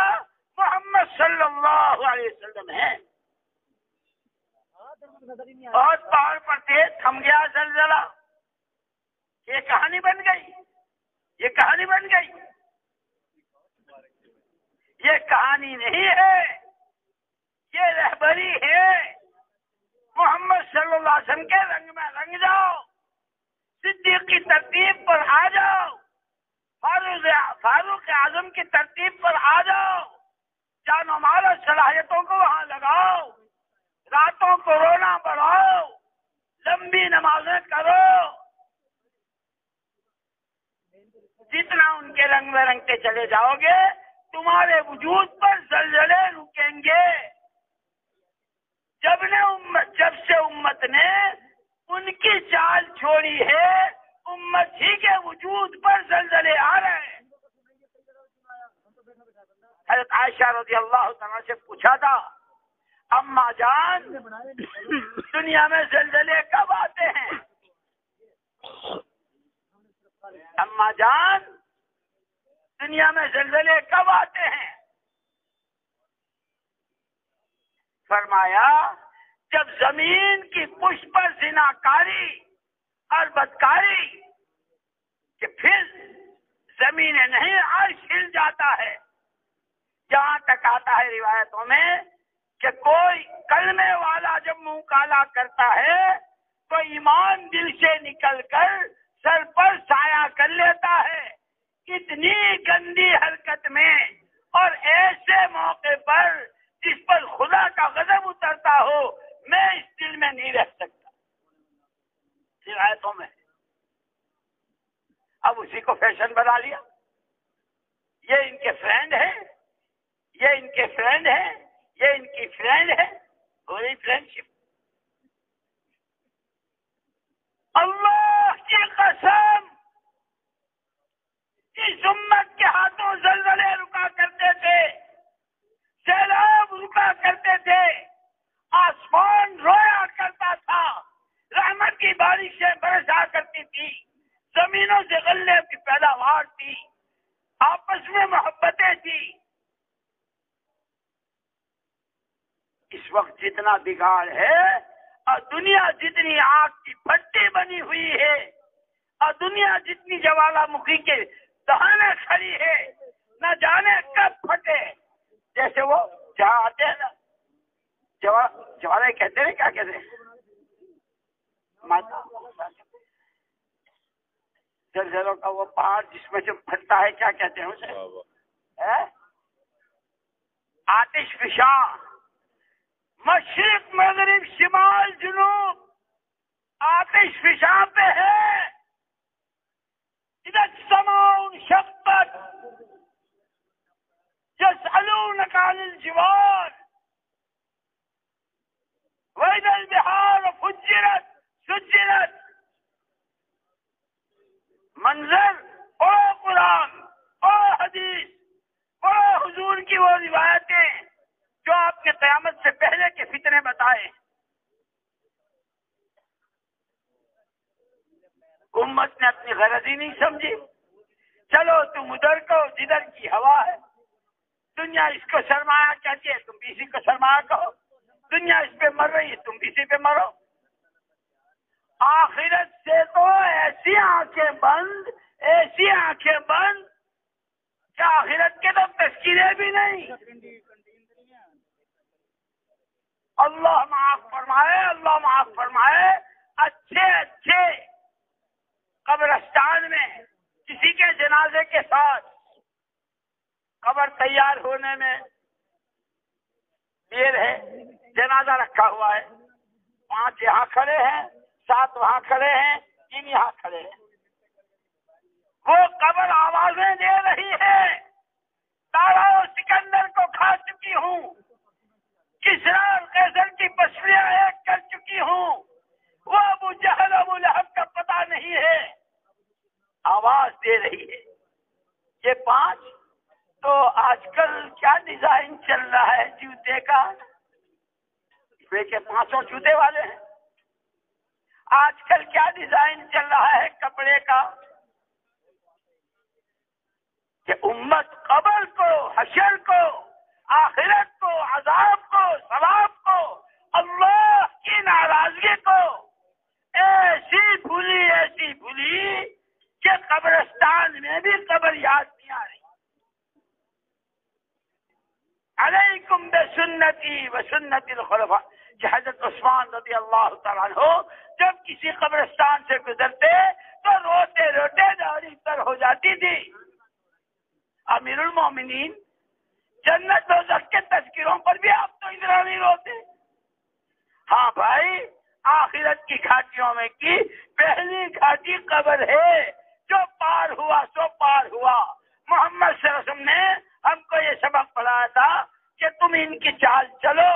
محمد صلی اللہ علیہ وسلم ہے۔ اور پہاڑ پر سے تھم گیا زلزلہ، یہ کہانی بن گئی، یہ کہانی بن گئی، یہ کہانی نہیں ہے، یہ رہبری ہے۔ محمد صلی اللہ علیہ وسلم کے رنگ میں رنگ جاؤ، صدیق کی ترتیب پر آ جاؤ، فاروق اعظم کی ترتیب پر آ جاؤ، جان و مال اور صلاحیتوں کو وہاں لگاؤ، راتوں کو رونا بڑھاؤ، لمبی نمازیں کرو۔ جتنا ان کے رنگ میں رنگتے چلے جاؤ گے، تمہارے وجود پر زلزلے رکیں گے۔ جب سے امت نے ان کی چال چھوڑی ہے، امت ہی کے وجود پر زلزلے آ رہے ہیں۔ حضرت عائشہ رضی اللہ تعالیٰ سے پوچھا تھا اماں جان، دنیا میں زلزلے کب آتے ہیں؟ اماں جان، دنیا میں زلزلے کب آتے ہیں؟ فرمایا جب زمین کی پشت پر زناکاری اور بدکاری، کہ پھر زمین نہیں عرش ہل جاتا ہے۔ جہاں تک آتا ہے روایتوں میں کہ کوئی کلمے والا جب منہ کالا کرتا ہے تو ایمان دل سے نکل کر سر پر سایہ کر لیتا ہے۔ اتنی گندی حرکت میں اور ایسے موقع پر جس پر خدا کا غضب اترتا ہو، میں اس دل میں نہیں رہ سکتا۔ روایتوں میں اب اسی کو فیشن بنا لیا، یہ ان کے فرینڈ ہیں، یہ ان کے فرینڈ ہیں، یہ ان کی فرینڈ ہے، وہی فرینڈ شپ۔ اللہ کی قسم، اس امت کے ہاتھوں زلزلے رکا کرتے تھے، سیلاب رکا کرتے تھے، آسمان رویا کرتا تھا، رحمت کی بارشیں برسا کرتی تھی، زمینوں سے غلے کی پیداوار تھی، جتنا بگاڑ ہے اور دنیا جتنی آگ کی بھٹی بنی ہوئی ہے اور دنیا جتنی جوالا مکھی کے دہانے کھڑی ہے، نہ جانے کب پھٹے. جیسے وہ جہاں آتے ہیں نا جوالے کہتے ہیں، کیا کہتے ہیں، زلزلوں کا وہ پہاڑ جس میں سے پھٹتا ہے، کیا کہتے ہیں اسے؟ آتش فشاں. مشرق مغرب شمال جنوب آتش فشاں پہ ہے. اذا السماء انشقت يسألونك عن الجبال وإذا البحار فجرت سجرت. منظر اور قرآن اور حدیث اور حضور کی وہ روایتیں جو آپ کے قیامت سے پہلے کے فتنے بتائے. امت نے اپنی غرض ہی نہیں سمجھی. چلو تم ادھر کو جدھر کی ہوا ہے. دنیا اس کو سرمایہ کہتی ہے، تم بھی اسی کو سرمایہ کہو. دنیا اس پہ مر رہی ہے، تم بھی اسی پہ مرو. آخرت سے تو ایسی آنکھیں بند کہ آخرت کے تو تذکرے بھی نہیں. اللہ معاف فرمائے. اچھے قبرستان میں کسی کے جنازے کے ساتھ قبر تیار ہونے میں دیر ہے، جنازہ رکھا ہوا ہے، 5 یہاں کھڑے ہیں، 7 وہاں کھڑے ہیں، 3 یہاں کھڑے ہیں. وہ قبر آوازیں دے رہی ہے، تارا و سکندر کو کھا چکی ہوں، کسریٰ اور قیصر کی پسلیاں ایک کر چکی ہوں، وہ ابو جہل ابو لہب کا پتہ نہیں ہے. آواز دے رہی ہے. یہ 5 تو آج کل کیا ڈیزائن چل رہا ہے جوتے کا؟ کہ 500 جوتے والے ہیں. آج کل کیا ڈیزائن چل رہا ہے کپڑے کا؟ کہ امت قبر کو، حشر کو، آخرت کو، عذاب کو، ثواب کو، اللہ کی ناراضگی کو ایسی بھولی کہ قبرستان میں بھی قبر یاد نہیں آ رہی. علیکم بسنتی و سنت الخلفاء. کہ حضرت عثمان رضی اللہ تعالیٰ عنہ جب کسی قبرستان سے گزرتے تو روتے روتے داڑھی تر ہو جاتی تھی. امیر المومنین جنت دوزخ کے تذکروں پر بھی آپ تو ادھر نہیں روتے. ہاں بھائی، آخرت کی گھاٹیوں میں کی پہلی گھاٹی قبر ہے. جو پار ہوا سو پار ہوا. محمد صلی اللہ علیہ وسلم نے ہم کو یہ سبق پڑھایا تھا کہ تم ان کی چال چلو.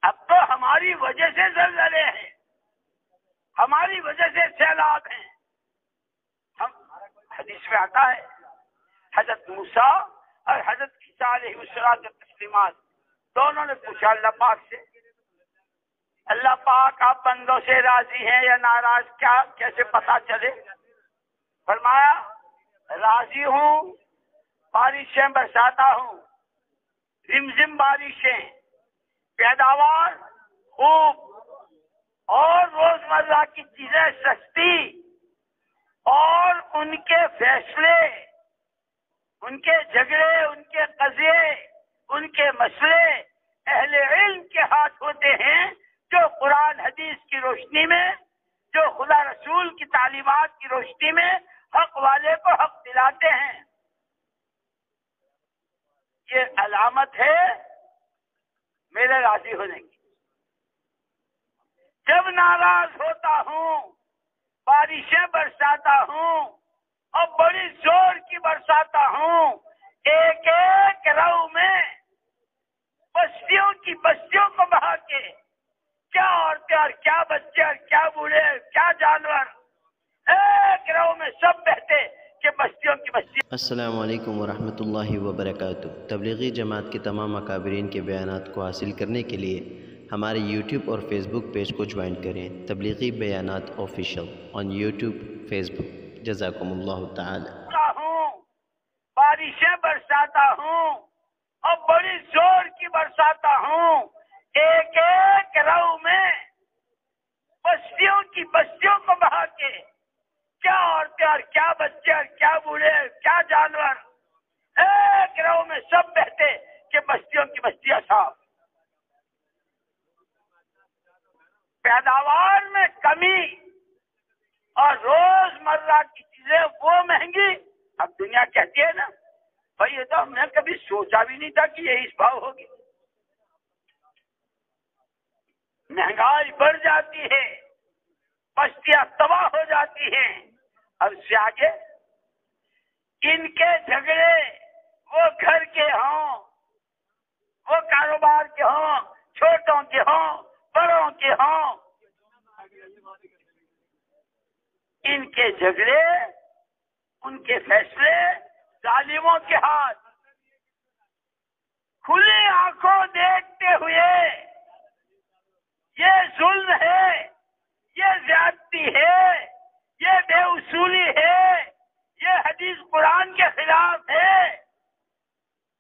اب تو ہماری وجہ سے زلزلے ہیں، ہماری وجہ سے سیلاب ہیں. ہم حدیث میں آتا ہے حضرت موسیٰ اور حضرت عیسیٰ علیہ الصلوۃ والتسلیمات دونوں نے پوچھا اللہ پاک سے، اللہ پاک آپ بندوں سے راضی ہیں یا ناراض، کیسے پتا چلے؟ فرمایا راضی ہوں، بارشیں برساتا ہوں، رمزم بارشیں، پیداوار خوب، اور روزمرہ کی چیزیں سستی، اور ان کے فیصلے، ان کے جھگڑے، ان کے قضیے، ان کے مسئلے اہل علم کے ہاتھ ہوتے ہیں، جو قرآن حدیث کی روشنی میں، جو خدا رسول کی تعلیمات کی روشنی میں حق والے کو حق دلاتے ہیں. یہ علامت ہے میرے راضی ہونے کی. جب ناراض ہوتا ہوں، بارشیں برساتا ہوں اور بڑی زور کی برساتا ہوں، ایک ایک رو میں بستیوں کو بہا کے، کیا عورتیں اور کیا بچے اور کیا بوڑھے اور کیا جانور ایک رو میں سب بہتے کہ بستیوں کی بستیوں. السلام علیکم ورحمۃ اللہ وبرکاتہ. تبلیغی جماعت کے تمام اکابرین کے بیانات کو حاصل کرنے کے لیے ہمارے یوٹیوب اور فیس بک پیج کو جوائن کریں. تبلیغی بیانات آفیشیل آن یوٹیوب، فیس بک. جزاکم اللہ تعالی. بارشیں برساتا ہوں اور بڑی زور کی برساتا ہوں، ایک ایک رو میں بستیوں کی بستیوں کو بہا کے، کیا عورتیں اور کیا بچے اور کیا بوڑھے کیا جانور ایک رو میں سب بہتے کہ بستیوں کی بستیاں صاف۔ پیداوار میں کمی اور روز مرہ کی چیزیں وہ مہنگی۔ اب دنیا کہتی ہے نا بھائی یہ تو ہم نے کبھی سوچا بھی نہیں تھا کہ یہی اس بھاؤ ہوگی۔ مہنگائی بڑھ جاتی ہے، بستیاں تباہ ہو جاتی ہیں۔ اور اس سے آگے ان کے جھگڑے وہ گھر کے ہوں، وہ کاروبار کے ہوں، چھوٹوں کے ہوں، بڑوں کے ہوں، ان کے جھگڑے، ان کے فیصلے ظالموں کے ہاتھ۔ کھلی آنکھوں دیکھتے ہوئے یہ ظلم ہے، یہ زیادتی ہے، یہ بے اصولی ہے، یہ حدیث قرآن کے خلاف ہے،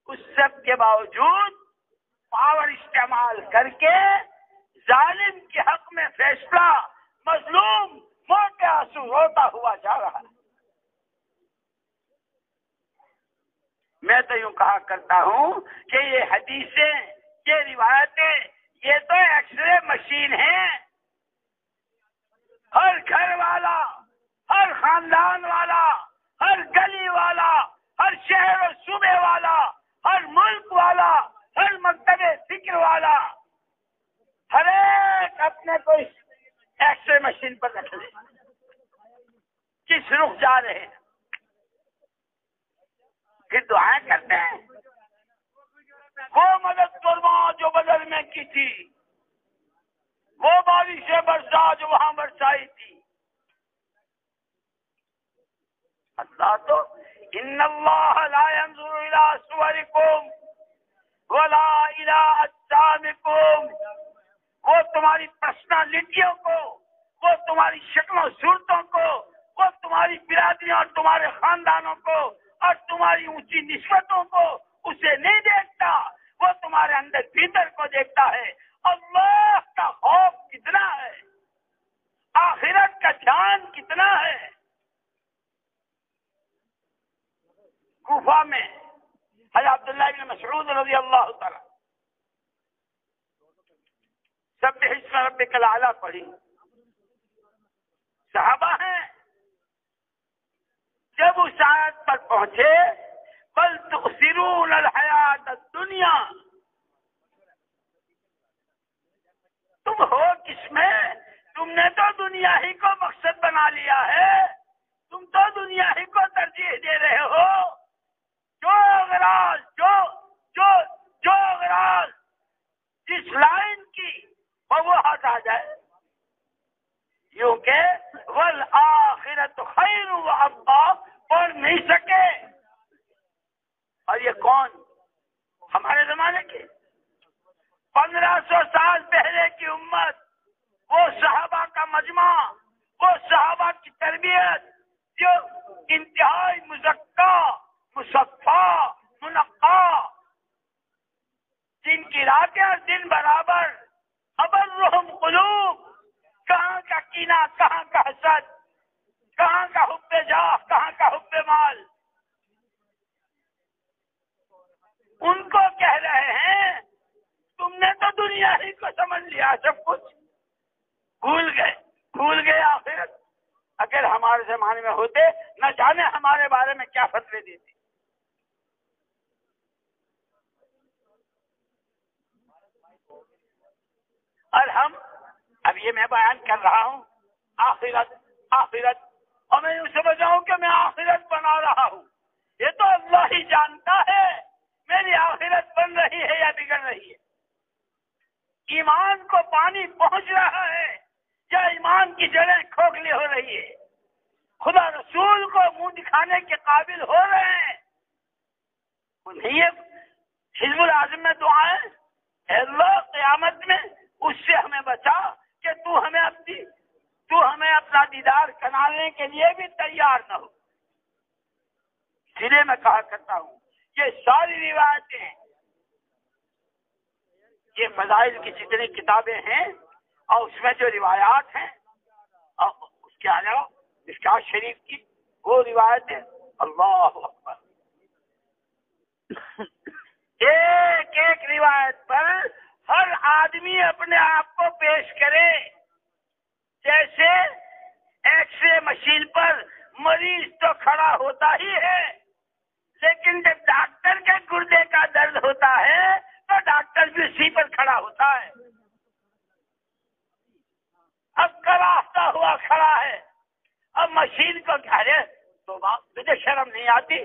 اس سب کے باوجود پاور استعمال کر کے ظالم کے حق میں فیصلہ، مظلوم موٹے آنسو روتا ہوا جا رہا ہے۔ میں تو یوں کہا کرتا ہوں کہ یہ حدیثیں، یہ روایتیں، یہ تو ایکس رے مشین ہیں۔ ہر گھر والا، ہر خاندان والا، ہر گلی والا، ہر شہر و صوبے والا، ہر ملک والا، ہر مکتب فکر والا، ہر ایک اپنے کو اس ایکس رے مشین پر رکھ لے، کس رخ جا رہے ہیں، پھر دعائیں کرتے ہیں۔ وہ مدد فرما جو بدل میں کی تھی، وہ بارش برسا جو وہاں برسائی تھی۔ اللہ تو ان اللہ لا ينظر الى صورکم ولا الى اجسامکم، وہ تمہاری پرسنالٹیوں کو، وہ تمہاری شکلوں صورتوں کو، وہ تمہاری برادریوں اور تمہارے خاندانوں کو اور تمہاری اونچی نسبتوں کو اسے نہیں دیکھتا، وہ تمہارے اندر بھیتر کو دیکھتا ہے۔ اللہ کا خوف کتنا ہے، آخرت کا دھیان کتنا ہے۔ کوفہ میں حضرت عبداللہ بن مسعود رضی اللہ تعالی سبح اسم ربک الاعلی پڑھی، صحابہ ہیں، جب اس آیت پر پہنچے بل تؤثرون الحیات الدنیا، تم ہو کس میں؟ تم نے تو دنیا ہی کو مقصد بنا لیا ہے، تم تو دنیا ہی کو ترجیح دے رہے ہو۔ جو اغراض جس لائن کی وہ ہاتھ آ جائے، یوں کہ والآخرۃ خیر وابقیٰ پڑھ نہیں سکے۔ اور یہ کون؟ ہمارے زمانے کے 1500 سال پہلے کی امت، وہ صحابہ کا مجمع، وہ صحابہ کی تربیت جو انتہائی مزکا، مصفا، منقا، جن کی راتیں اور دن برابر، ابرہم قلوب، کہاں کا کینہ، کہاں کا حسد، کہاں کا حب جاہ، کہاں کا حب مال، ان کو کہہ رہے ہیں تم نے تو دنیا ہی کو سمجھ لیا، سب کچھ بھول گئے آخرت۔ اگر ہمارے زمانے میں ہوتے نہ جانے ہمارے بارے میں کیا فتوے دیتے۔ اور ہم اب یہ میں بیان کر رہا ہوں آخرت، اور میں یوں سمجھ رہا ہوں کہ میں آخرت بنا رہا ہوں، یہ تو اللہ ہی جانتا ہے میری آخرت بن رہی ہے یا بگڑ رہی ہے، ایمان کو پانی پہنچ رہا ہے یا ایمان کی جڑیں کھوکھلی ہو رہی ہے، خدا رسول کو منہ دکھانے کے قابل ہو رہے ہیں۔ انہیں حزب العظم میں دعائیں، اے اللہ قیامت میں اس سے ہمیں بچا کہ تو ہمیں اپنا دیدار کنالنے کے لیے بھی تیار نہ ہو۔ اس لیے میں کہا کرتا ہوں یہ ساری روایتیں یہ فضائل کی جتنی کتابیں ہیں اور اس میں جو روایات ہیں اور اس کے علاوہ مشکوٰۃ شریف کی وہ روایتیں، اللہ اکبر، ایک ایک روایت پر ہر آدمی اپنے آپ کو پیش کرے، جیسے ایکس رے مشین پر مریض تو کھڑا ہوتا ہی ہے، لیکن جب ڈاکٹر کے گردے کا درد ہوتا ہے تو ڈاکٹر بھی اسی پر کھڑا ہوتا ہے، اب کراہتا ہوا کھڑا ہے، اب مشین کو کہہ رہے تو تجھے شرم نہیں آتی؟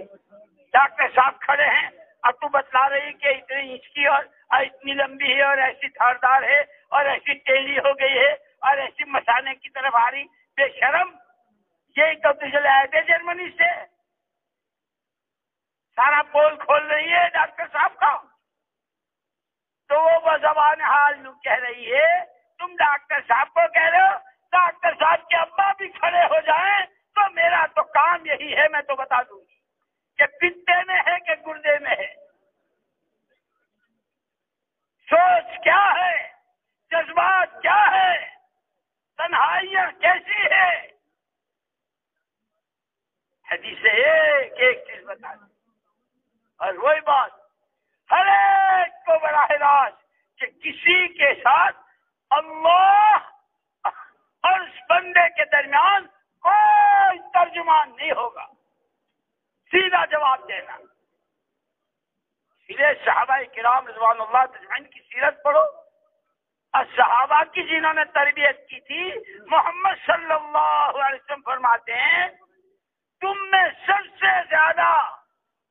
ڈاکٹر صاحب کھڑے ہیں، اب تو بتلا رہی کہ اتنی انچ کی اور اتنی لمبی ہے اور ایسی تھاردار ہے اور ایسی ٹیڑھی ہو گئی ہے اور ایسی مسانے کی طرف آ رہی، بے شرم، یہی تو تجھے لائے تھے جرمنی سے، سارا پول کھول رہی ہے ڈاکٹر صاحب کا، تو وہ بزبان حال نو کہہ رہی ہے، تم ڈاکٹر صاحب کو کہہ رہے ہو، ڈاکٹر صاحب کے ابا بھی کھڑے ہو جائیں تو میرا تو کام یہی ہے، میں تو بتا دوں گی کہ پتے میں ہے کہ گردے میں ہے، سوچ کیا ہے، جذبات کیا ہے، تنہائیاں کیسی ہے، حدیث ایک ایک چیز بتا دی، اور وہی بات ہر ایک کو براہ راست کہ کسی کے ساتھ اللہ اور اس بندے کے درمیان کوئی ترجمان نہیں ہوگا، سیدھا جواب دینا۔ سیدھے صحابہ کرام رضوان اللہ تجمعین کی سیرت پڑھو، اور صحابہ کی جنہوں نے تربیت کی تھی، محمد صلی اللہ علیہ وسلم فرماتے ہیں تم میں سب سے زیادہ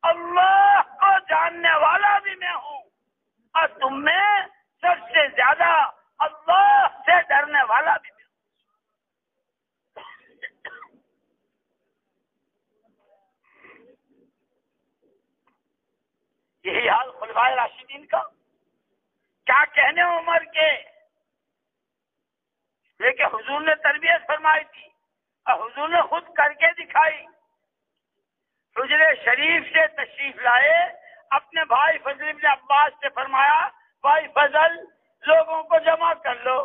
اللہ کو جاننے والا بھی میں ہوں اور تم میں سب سے زیادہ اللہ سے ڈرنے والا بھی میں ہوں۔ یہی حال خلفائے راشدین کا، کیا کہنے عمر کے، لیکن حضور نے تربیت فرمائی تھی اور حضور نے خود کر کے دکھائی، حجرے شریف سے تشریف لائے، اپنے بھائی فضل بن عباس سے فرمایا بھائی فضل لوگوں کو جمع کر لو،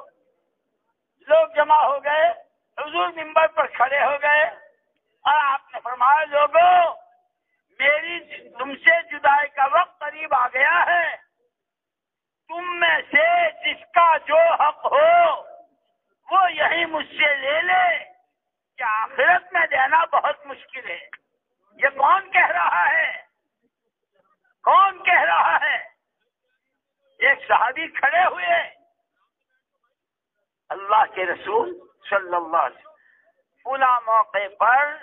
لوگ جمع ہو گئے، حضور منبر پر کھڑے ہو گئے اور آپ نے فرمایا لوگوں میری تم سے جدائی کا وقت قریب آ گیا ہے، تم میں سے جس کا جو حق ہو وہ یہی مجھ سے لے لے کہ آخرت میں دینا بہت مشکل ہے۔ یہ کون کہہ رہا ہے؟ کون کہہ رہا ہے؟ ایک صحابی کھڑے ہوئے، اللہ کے رسول صلی اللہ علیہ وسلم فلاں موقع پر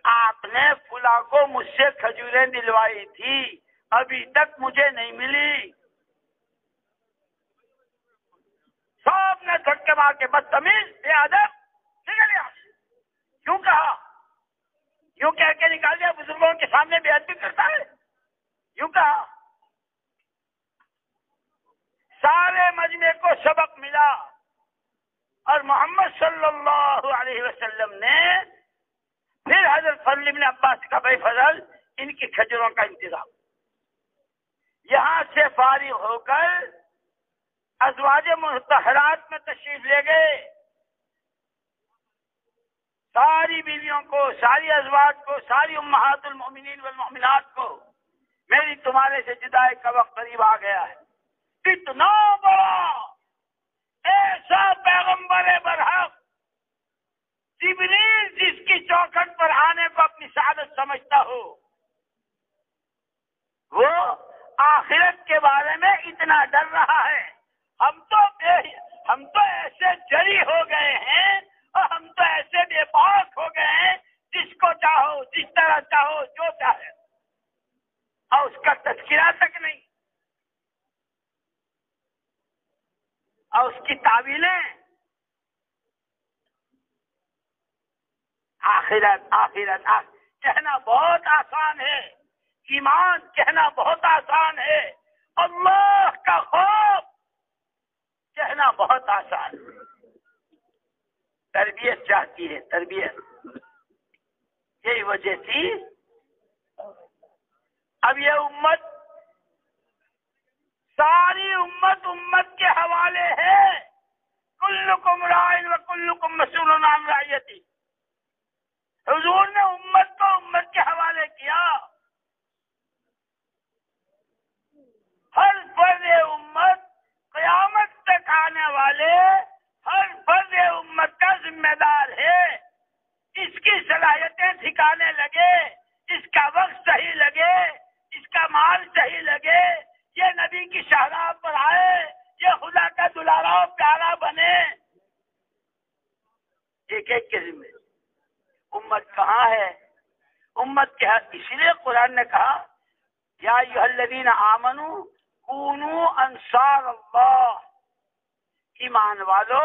آپ نے فلاں کو مجھ سے کھجوریں دلوائی تھی، ابھی تک مجھے نہیں ملی۔ سب نے دھکے مار کے بدتمیز، بے ادب، نکل گیا۔ کیوں کہا؟ یوں کہہ کے نکال دیا بزرگوں کے سامنے بے ادبی کرتا ہے، یوں کہا۔ سارے مجمع کو سبق ملا اور محمد صلی اللہ علیہ وسلم نے پھر حضرت فضل بن عباس کا بھائی فضل ان کی کھجوروں کا انتظام، یہاں سے فارغ ہو کر ازواج مطہرات میں تشریف لے گئے، ساری بیویوں کو، ساری ازواج کو، ساری امہات المؤمنین والمؤمنات کو میری تمہارے سے جدائی کا وقت قریب آ گیا ہے۔ اتنا بڑا ایسا پیغمبر برحق جبریل جس کی چوکھٹ پر آنے کو اپنی سعادت سمجھتا ہو، وہ آخرت کے بارے میں اتنا ڈر رہا ہے۔ ہم تو ایسے جری ہو گئے ہیں اور ہم تو ایسے بے باک ہو گئے ہیں، جس کو چاہو، جس طرح چاہو، جو چاہے، اور اس کا تذکرہ تک نہیں، اور اس کی تعویلیں آخرت آخرت کہنا بہت آسان ہے، ایمان کہنا بہت آسان ہے، اللہ کا خوف کہنا بہت آسان ہے۔ تربیت چاہتی ہے، تربیت، یہی وجہ تھی۔ اب یہ امت، ساری امت بناؤ پیارا بنے، ایک ایک کے ذمہ۔ امت کہاں ہے؟ امت کے حق اسی لیے قرآن نے کہا یا ایھا الذین آمنوا کونوا انصار اللہ، ایمان والو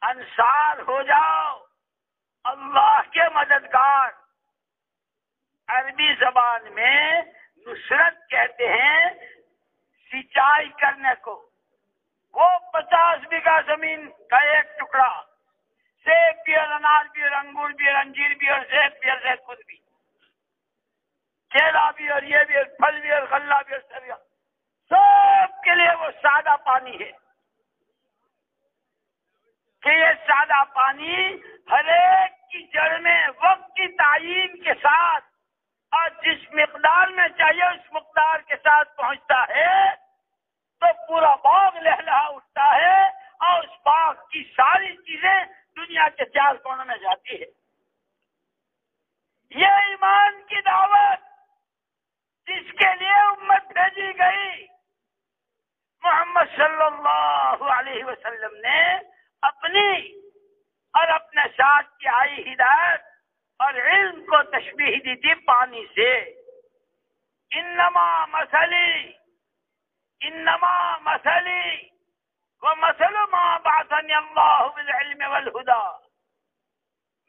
انصار ہو جاؤ، اللہ کے مددگار۔ عربی زبان میں نصرت کہتے ہیں سینچائی کرنے کو۔ وہ 50 بیگھہ زمین کا ایک ٹکڑا، سیب بھی اور انار بھی اور انگور بھی اور انجیر بھی اور زیت بھی اور زیتون بھی، کیلا بھی اور یہ بھی اور پھل بھی اور غلہ بھی اور سریا، سب کے لیے وہ سادہ پانی ہے کہ یہ سادہ پانی ہر ایک کی جڑ میں وقت کی تعیین کے ساتھ اور جس مقدار میں چاہیے اس مقدار کے ساتھ پہنچتا ہے تو پورا باغ لہلہا اٹھتا ہے اور اس باغ کی ساری چیزیں دنیا کے 4 کونوں میں جاتی ہے۔ یہ ایمان کی دعوت جس کے لیے امت بھیجی گئی، محمد صلی اللہ علیہ وسلم نے اپنی اور اپنے ساتھ کی آئی ہدایت اور علم کو تشبیہ دی تھی پانی سے۔ انما مثلی ومثل ما بعثنی اللہ بالعلم والہدی،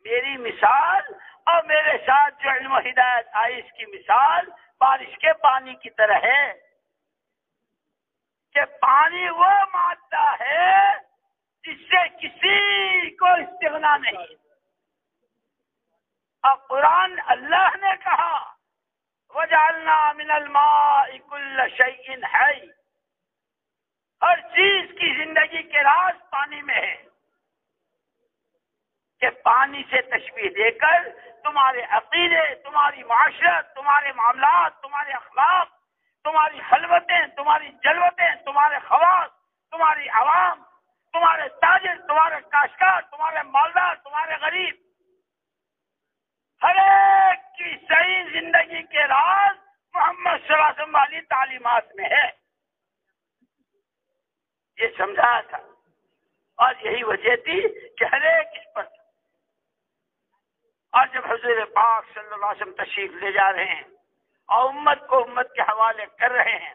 میری مثال اور میرے ساتھ جو علم و ہدایت آئی اس کی مثال بارش کے پانی کی طرح ہے کہ پانی وہ مادہ ہے جس سے کسی کو استغنا نہیں۔ اور قرآن اللہ نے کہا وَجَعَلْنَا مِنَ الْمَاءِ كُلَّ شَيْءٍ حَيٍّ، ہر چیز کی زندگی کے راز پانی میں ہے کہ پانی سے تشبیہ دے کر تمہارے عقیدے، تمہاری معاشرت، تمہارے معاملات، تمہارے اخلاق، تمہاری خلوتیں، تمہاری جلوتیں، تمہارے خواص، تمہاری عوام، تمہارے تاجر، تمہارے کاشتکار، تمہارے مالدار، تمہارے غریب، ہر ایک کی صحیح زندگی کے راز محمد صلی اللہ علیہ وسلم والی تعلیمات میں ہے۔ یہ سمجھایا تھا اور یہی وجہ تھی کہ ہر ایک اس پر تھا۔ اور جب حضور پاک صلی اللہ علیہ وسلم تشریف لے جا رہے ہیں اور امت کو امت کے حوالے کر رہے ہیں،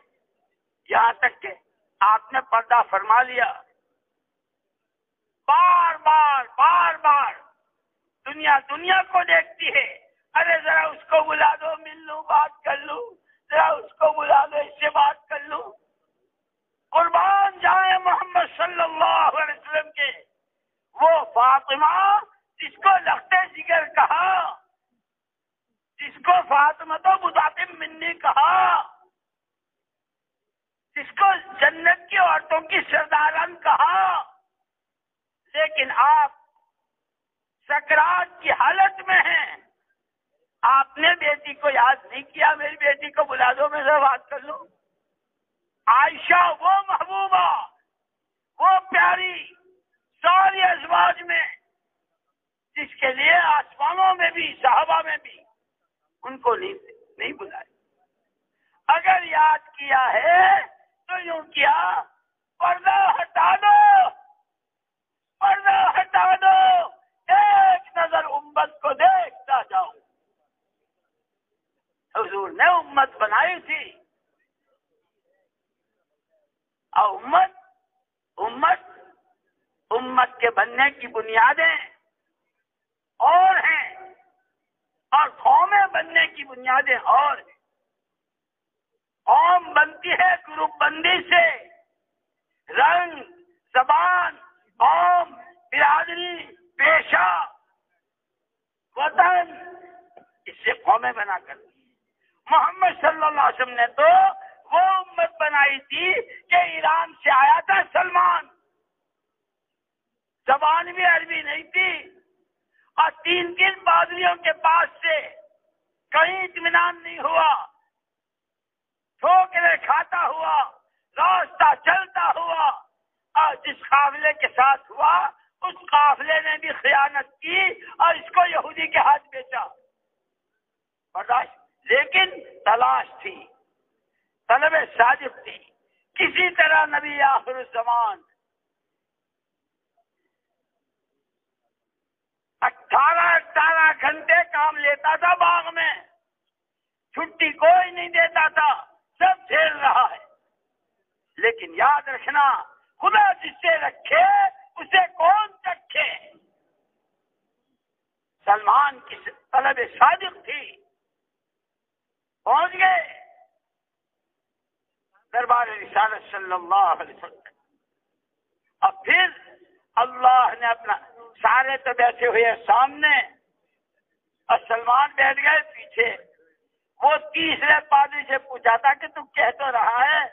یہاں تک کہ آپ نے پردہ فرما لیا، بار بار دنیا کو دیکھتی ہے، ارے ذرا اس کو بلا دو، مل لوں، بات کر لوں، ذرا اس کو بلا دو، اس سے بات کر لوں۔ قربان جائیں محمد صلی اللہ علیہ وسلم کے وہ فاطمہ جس کو لخت جگر کہا، جس کو فاطمہ تو بذات منی کہا، جس کو جنت کی عورتوں کی سرداران کہا، لیکن آپ سکرات کی حالت میں ہیں، آپ نے بیٹی کو یاد نہیں کیا، میری بیٹی کو بلا دو، میں سے بات کر لوں۔ عائشہ وہ محبوبہ، وہ پیاری ساری ازواج میں جس کے لیے آسمانوں میں بھی صحابہ میں بھی ان کو نہیں بلایا۔ اگر یاد کیا ہے تو یوں کیا، پردہ ہٹا دو، پردہ ہٹا دو، ایک نظر امت کو دیکھتا جاؤ۔ حضور نے امت بنائی تھی اور امت کے بننے کی بنیادیں اور ہیں اور قومیں بننے کی بنیادیں اور ہیں۔ قوم بنتی ہے گروپ بندی سے، رنگ، زبان، قوم، برادری، پیشہ، وطن، اس سے قومیں بنا کرتی ہیں۔ محمد صلی اللہ علیہ وسلم نے تو وہ امت بنائی تھی کہ ایران سے آیا تھا سلمان، زبان بھی عربی نہیں تھی اور 3 پادریوں کے پاس سے کہیں اطمینان نہیں ہوا، ٹھوکریں کھاتا ہوا، راستہ چلتا ہوا، اور جس قافلے کے ساتھ ہوا اس قافلے نے بھی خیانت کی اور اس کو یہودی کے ہاتھ بیچا۔ برداشت، لیکن تلاش تھی، طلب صادق تھی، اسی طرح نبی آخر الزمان 18 گھنٹے کام لیتا تھا باغ میں، چھٹی کوئی نہیں دیتا تھا، سب جھیل رہا ہے. لیکن یاد رکھنا، خدا جسے رکھے اسے کون رکھے. سلمان کی طلب صادق تھی، پہنچ گئے دربار رسالت صلی اللہ علیہ وسلم. اب پھر اللہ نے اپنا، سارے تو بیٹھے ہوئے سامنے اور سلمان بیٹھ گئے پیچھے. وہ تیسرے پادری سے پوچھا تھا کہ تم کہہ تو رہا ہے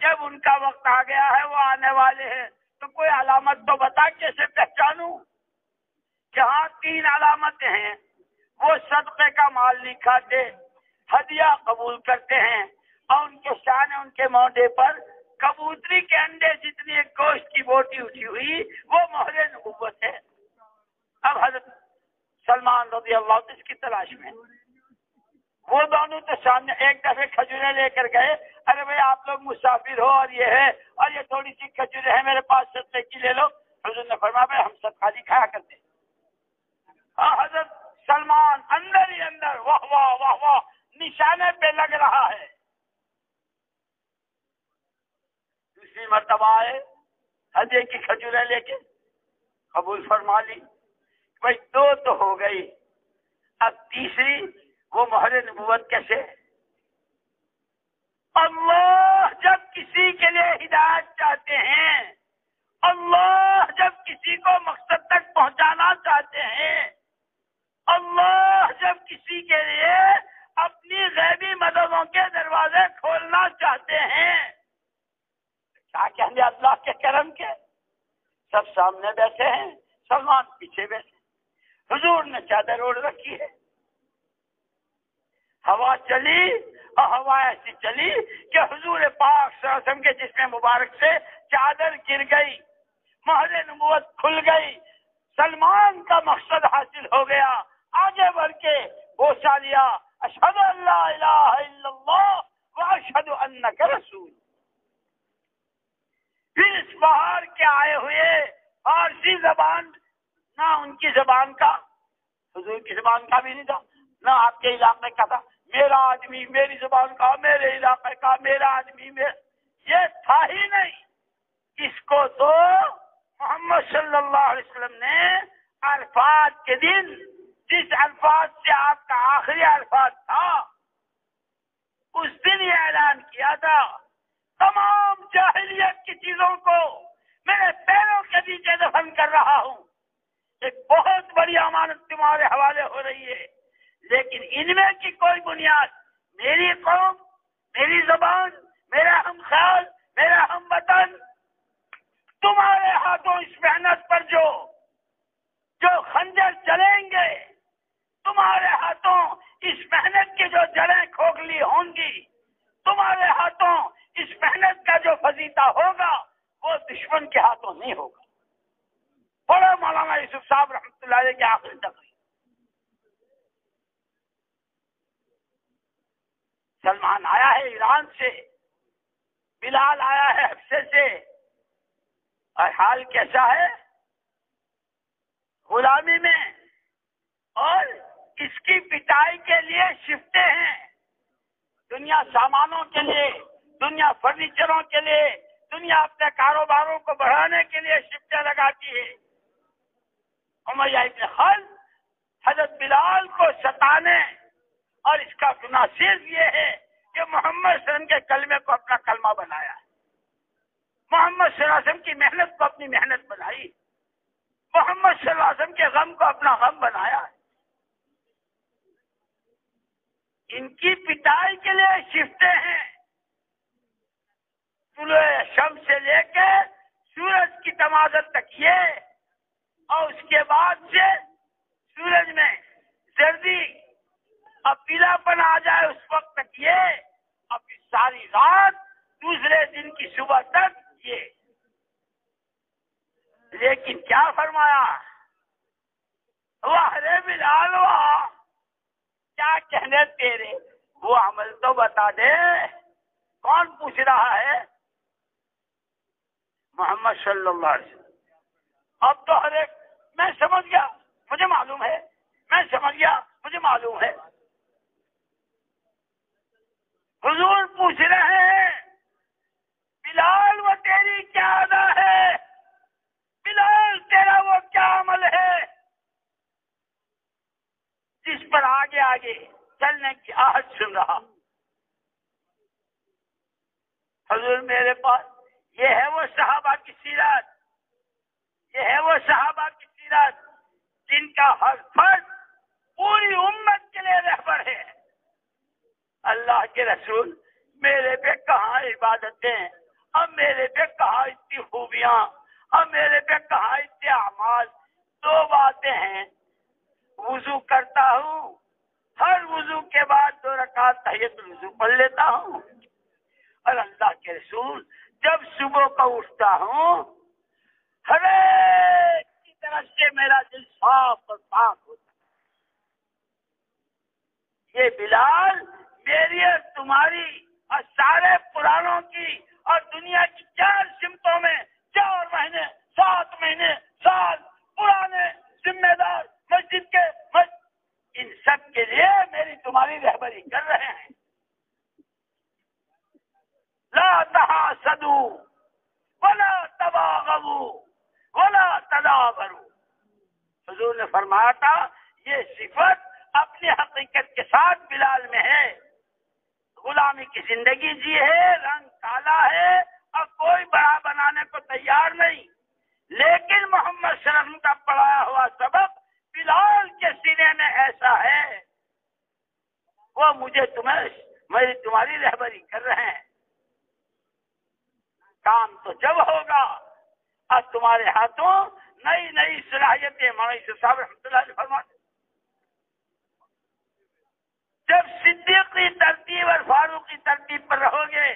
جب ان کا وقت آ گیا ہے وہ آنے والے ہیں، تو کوئی علامت تو بتا کیسے پہچانوں. کہ ہاں 3 علامتیں ہیں. وہ صدقے کا مال نہیں کھاتے، ہدیہ قبول کرتے ہیں، اور ان کے شان ان کے موڈے پر کبوتری کے انڈے جتنی ایک گوشت کی بوٹی اٹھی ہوئی، وہ مہر نبوت ہے. اب حضرت سلمان رضی اللہ عنہ اس کی تلاش میں، وہ دونوں تو سامنے ایک دفعہ کھجوریں لے کر گئے. ارے بھائی آپ لوگ مسافر ہو اور یہ ہے اور یہ تھوڑی سی کھجوریں ہیں میرے پاس، صدقے کی لے لو. حضور نے فرمایا بھائی ہم صدقہ نہیں کھایا کرتے. حضرت سلمان اندر ہی اندر واہ واہ واہ واہ نشانے پہ لگ رہا ہے. دوسری مرتبہ آئے، ہدیے کی کھجوریں لے کے قبول فرما لی. بھائی 2 تو ہو گئی، اب تیسری وہ مہر نبوت کیسے؟ اللہ جب کسی کے لیے ہدایت چاہتے ہیں، اللہ جب کسی کو مقصد تک پہنچانا چاہتے ہیں، اللہ جب کسی کے لیے اپنی غیبی مددوں کے دروازے کھولنا چاہتے ہیں، کیا کہیں اللہ کے کرم کے. سب سامنے بیٹھے ہیں، سلمان پیچھے بیٹھے. حضور نے چادر اوڑھ رکھی ہے، ہوا چلی اور ہوا ایسی چلی کہ حضور پاک صلی اللہ علیہ وسلم کے جسم مبارک سے چادر گر گئی، مہر نبوت کھل گئی. سلمان کا مقصد حاصل ہو گیا. آگے بڑھ کے بوسا لیا، اشہد ان لا الہ الا اللہ واشہد انک رسول. پھر اس باہر کے آئے ہوئے فارسی زبان، نہ ان کی زبان کا، حضور کی زبان کا بھی نہیں تھا، نہ آپ کے علاقے کا تھا. میرا آدمی میری زبان کا، میرے علاقے کا میرا آدمی یہ تھا ہی نہیں. اس کو تو محمد صلی اللہ علیہ وسلم نے عرفات کے دن جس الفاظ سے آپ کا آخری الفاظ تھا، اس دن یہ اعلان کیا تھا تمام جاہلیت کی چیزوں کو میرے پیروں کے نیچے دفن کر رہا ہوں. ایک بہت بڑی امانت تمہارے حوالے ہو رہی ہے، لیکن ان میں کی کوئی بنیاد میری قوم، میری زبان، میرا ہم خیال، میرا ہم وطن. تمہارے ہاتھوں اس محنت پر جو خنجر چلیں گے، تمہارے ہاتھوں اس محنت کی جو جڑیں کھوکھلی ہوں گی، تمہارے ہاتھوں اس محنت کا جو فضیلہ ہوگا وہ دشمن کے ہاتھوں نہیں ہوگا. بڑا مولانا یوسف صاحب رحمۃ اللہ علیہ کے آخری تقریر. سلمان آیا ہے ایران سے، بلال آیا ہے حبشے سے، اور حال کیسا ہے؟ غلامی میں، اور اس کی پٹائی کے لیے شفٹیں ہیں. دنیا سامانوں کے لیے، دنیا فرنیچروں کے لیے، دنیا اپنے کاروباروں کو بڑھانے کے لیے شفٹیں لگاتی ہے. امیہ ابن خلف حضرت بلال کو ستانے، اور اس کا گناہ صرف یہ ہے کہ محمد صلی اللہ علیہ وسلم کے کلمے کو اپنا کلمہ بنایا ہے، محمد صلی اللہ علیہ وسلم کی محنت کو اپنی محنت بنائی، محمد صلی اللہ علیہ وسلم کے غم کو اپنا غم بنایا ہے. ان کی پٹائی کے لیے شفٹیں ہیں. طلوع شمس سے لے کے سورج کی تمازت تک یہ، اور اس کے بعد سے سورج میں زردی اور پیلا پن آ جائے اس وقت تک یہ، اور پھر ساری رات دوسرے دن کی صبح تک یہ. لیکن کیا فرمایا؟ واہ رے بلال واہ، کیا کہنے تیرے، وہ عمل تو بتا دے. کون پوچھ رہا ہے؟ محمد صلی اللہ علیہ وسلم۔ اب تو ہر ایک میں سمجھ گیا، مجھے معلوم ہے، میں سمجھ گیا، مجھے معلوم ہے۔ حضور پوچھ رہے ہیں بلال وہ تیری کیا ادا ہے، بلال تیرا وہ کیا عمل ہے جس پر آگے آگے چلنے کی آہٹ سن رہا۔ حضور میرے پاس یہ ہے وہ صحابہ کی سیرت، یہ ہے وہ صحابہ کی سیرت جن کا ہر فرد پوری امت کے لیے رہبر ہے۔ اللہ کے رسول میرے پہ کہاں عبادتیں، اب میرے پہ کہاں اتنی خوبیاں، اب میرے پہ کہاں اتنے اعمال؟ دو باتیں ہیں، وضو کرتا ہوں، ہر وضو کے بعد 2 رکعت تحیۃ الوضو پڑھ لیتا ہوں، اور اللہ کے رسول جب صبح کو اٹھتا ہوں ہر ایک کی طرف سے میرا دل صاف اور پاک ہوتا ہے۔ یہ بلال میری اور تمہاری اور سارے پرانوں کی اور دنیا کی 4 سمتوں میں 4 مہینے 7 مہینے سال پرانے ذمہ دار مسجد کے ان سب کے لیے میری تمہاری رہبری کر رہے ہیں۔ لا تحاسدوا ولا تباغضوا ولا تدابروا۔ حضور نے فرمایا تھا یہ صفت اپنی حقیقت کے ساتھ بلال میں ہے۔ غلامی کی زندگی جی ہے، رنگ کالا ہے اور کوئی بڑا بنانے کو تیار نہیں، لیکن محمد صلی اللہ علیہ وسلم کا پڑھایا ہوا سبق بلال کے سینے میں ایسا ہے، وہ مجھے میری تمہاری رہبری کر رہے ہیں۔ کام تو جب ہوگا اور تمہارے ہاتھوں نئی نئی صلاحیتیں، مولانا صاحب رحمۃ اللہ علیہ فرماتے جب صدیقی ترتیب اور فاروقی ترتیب پر رہو گے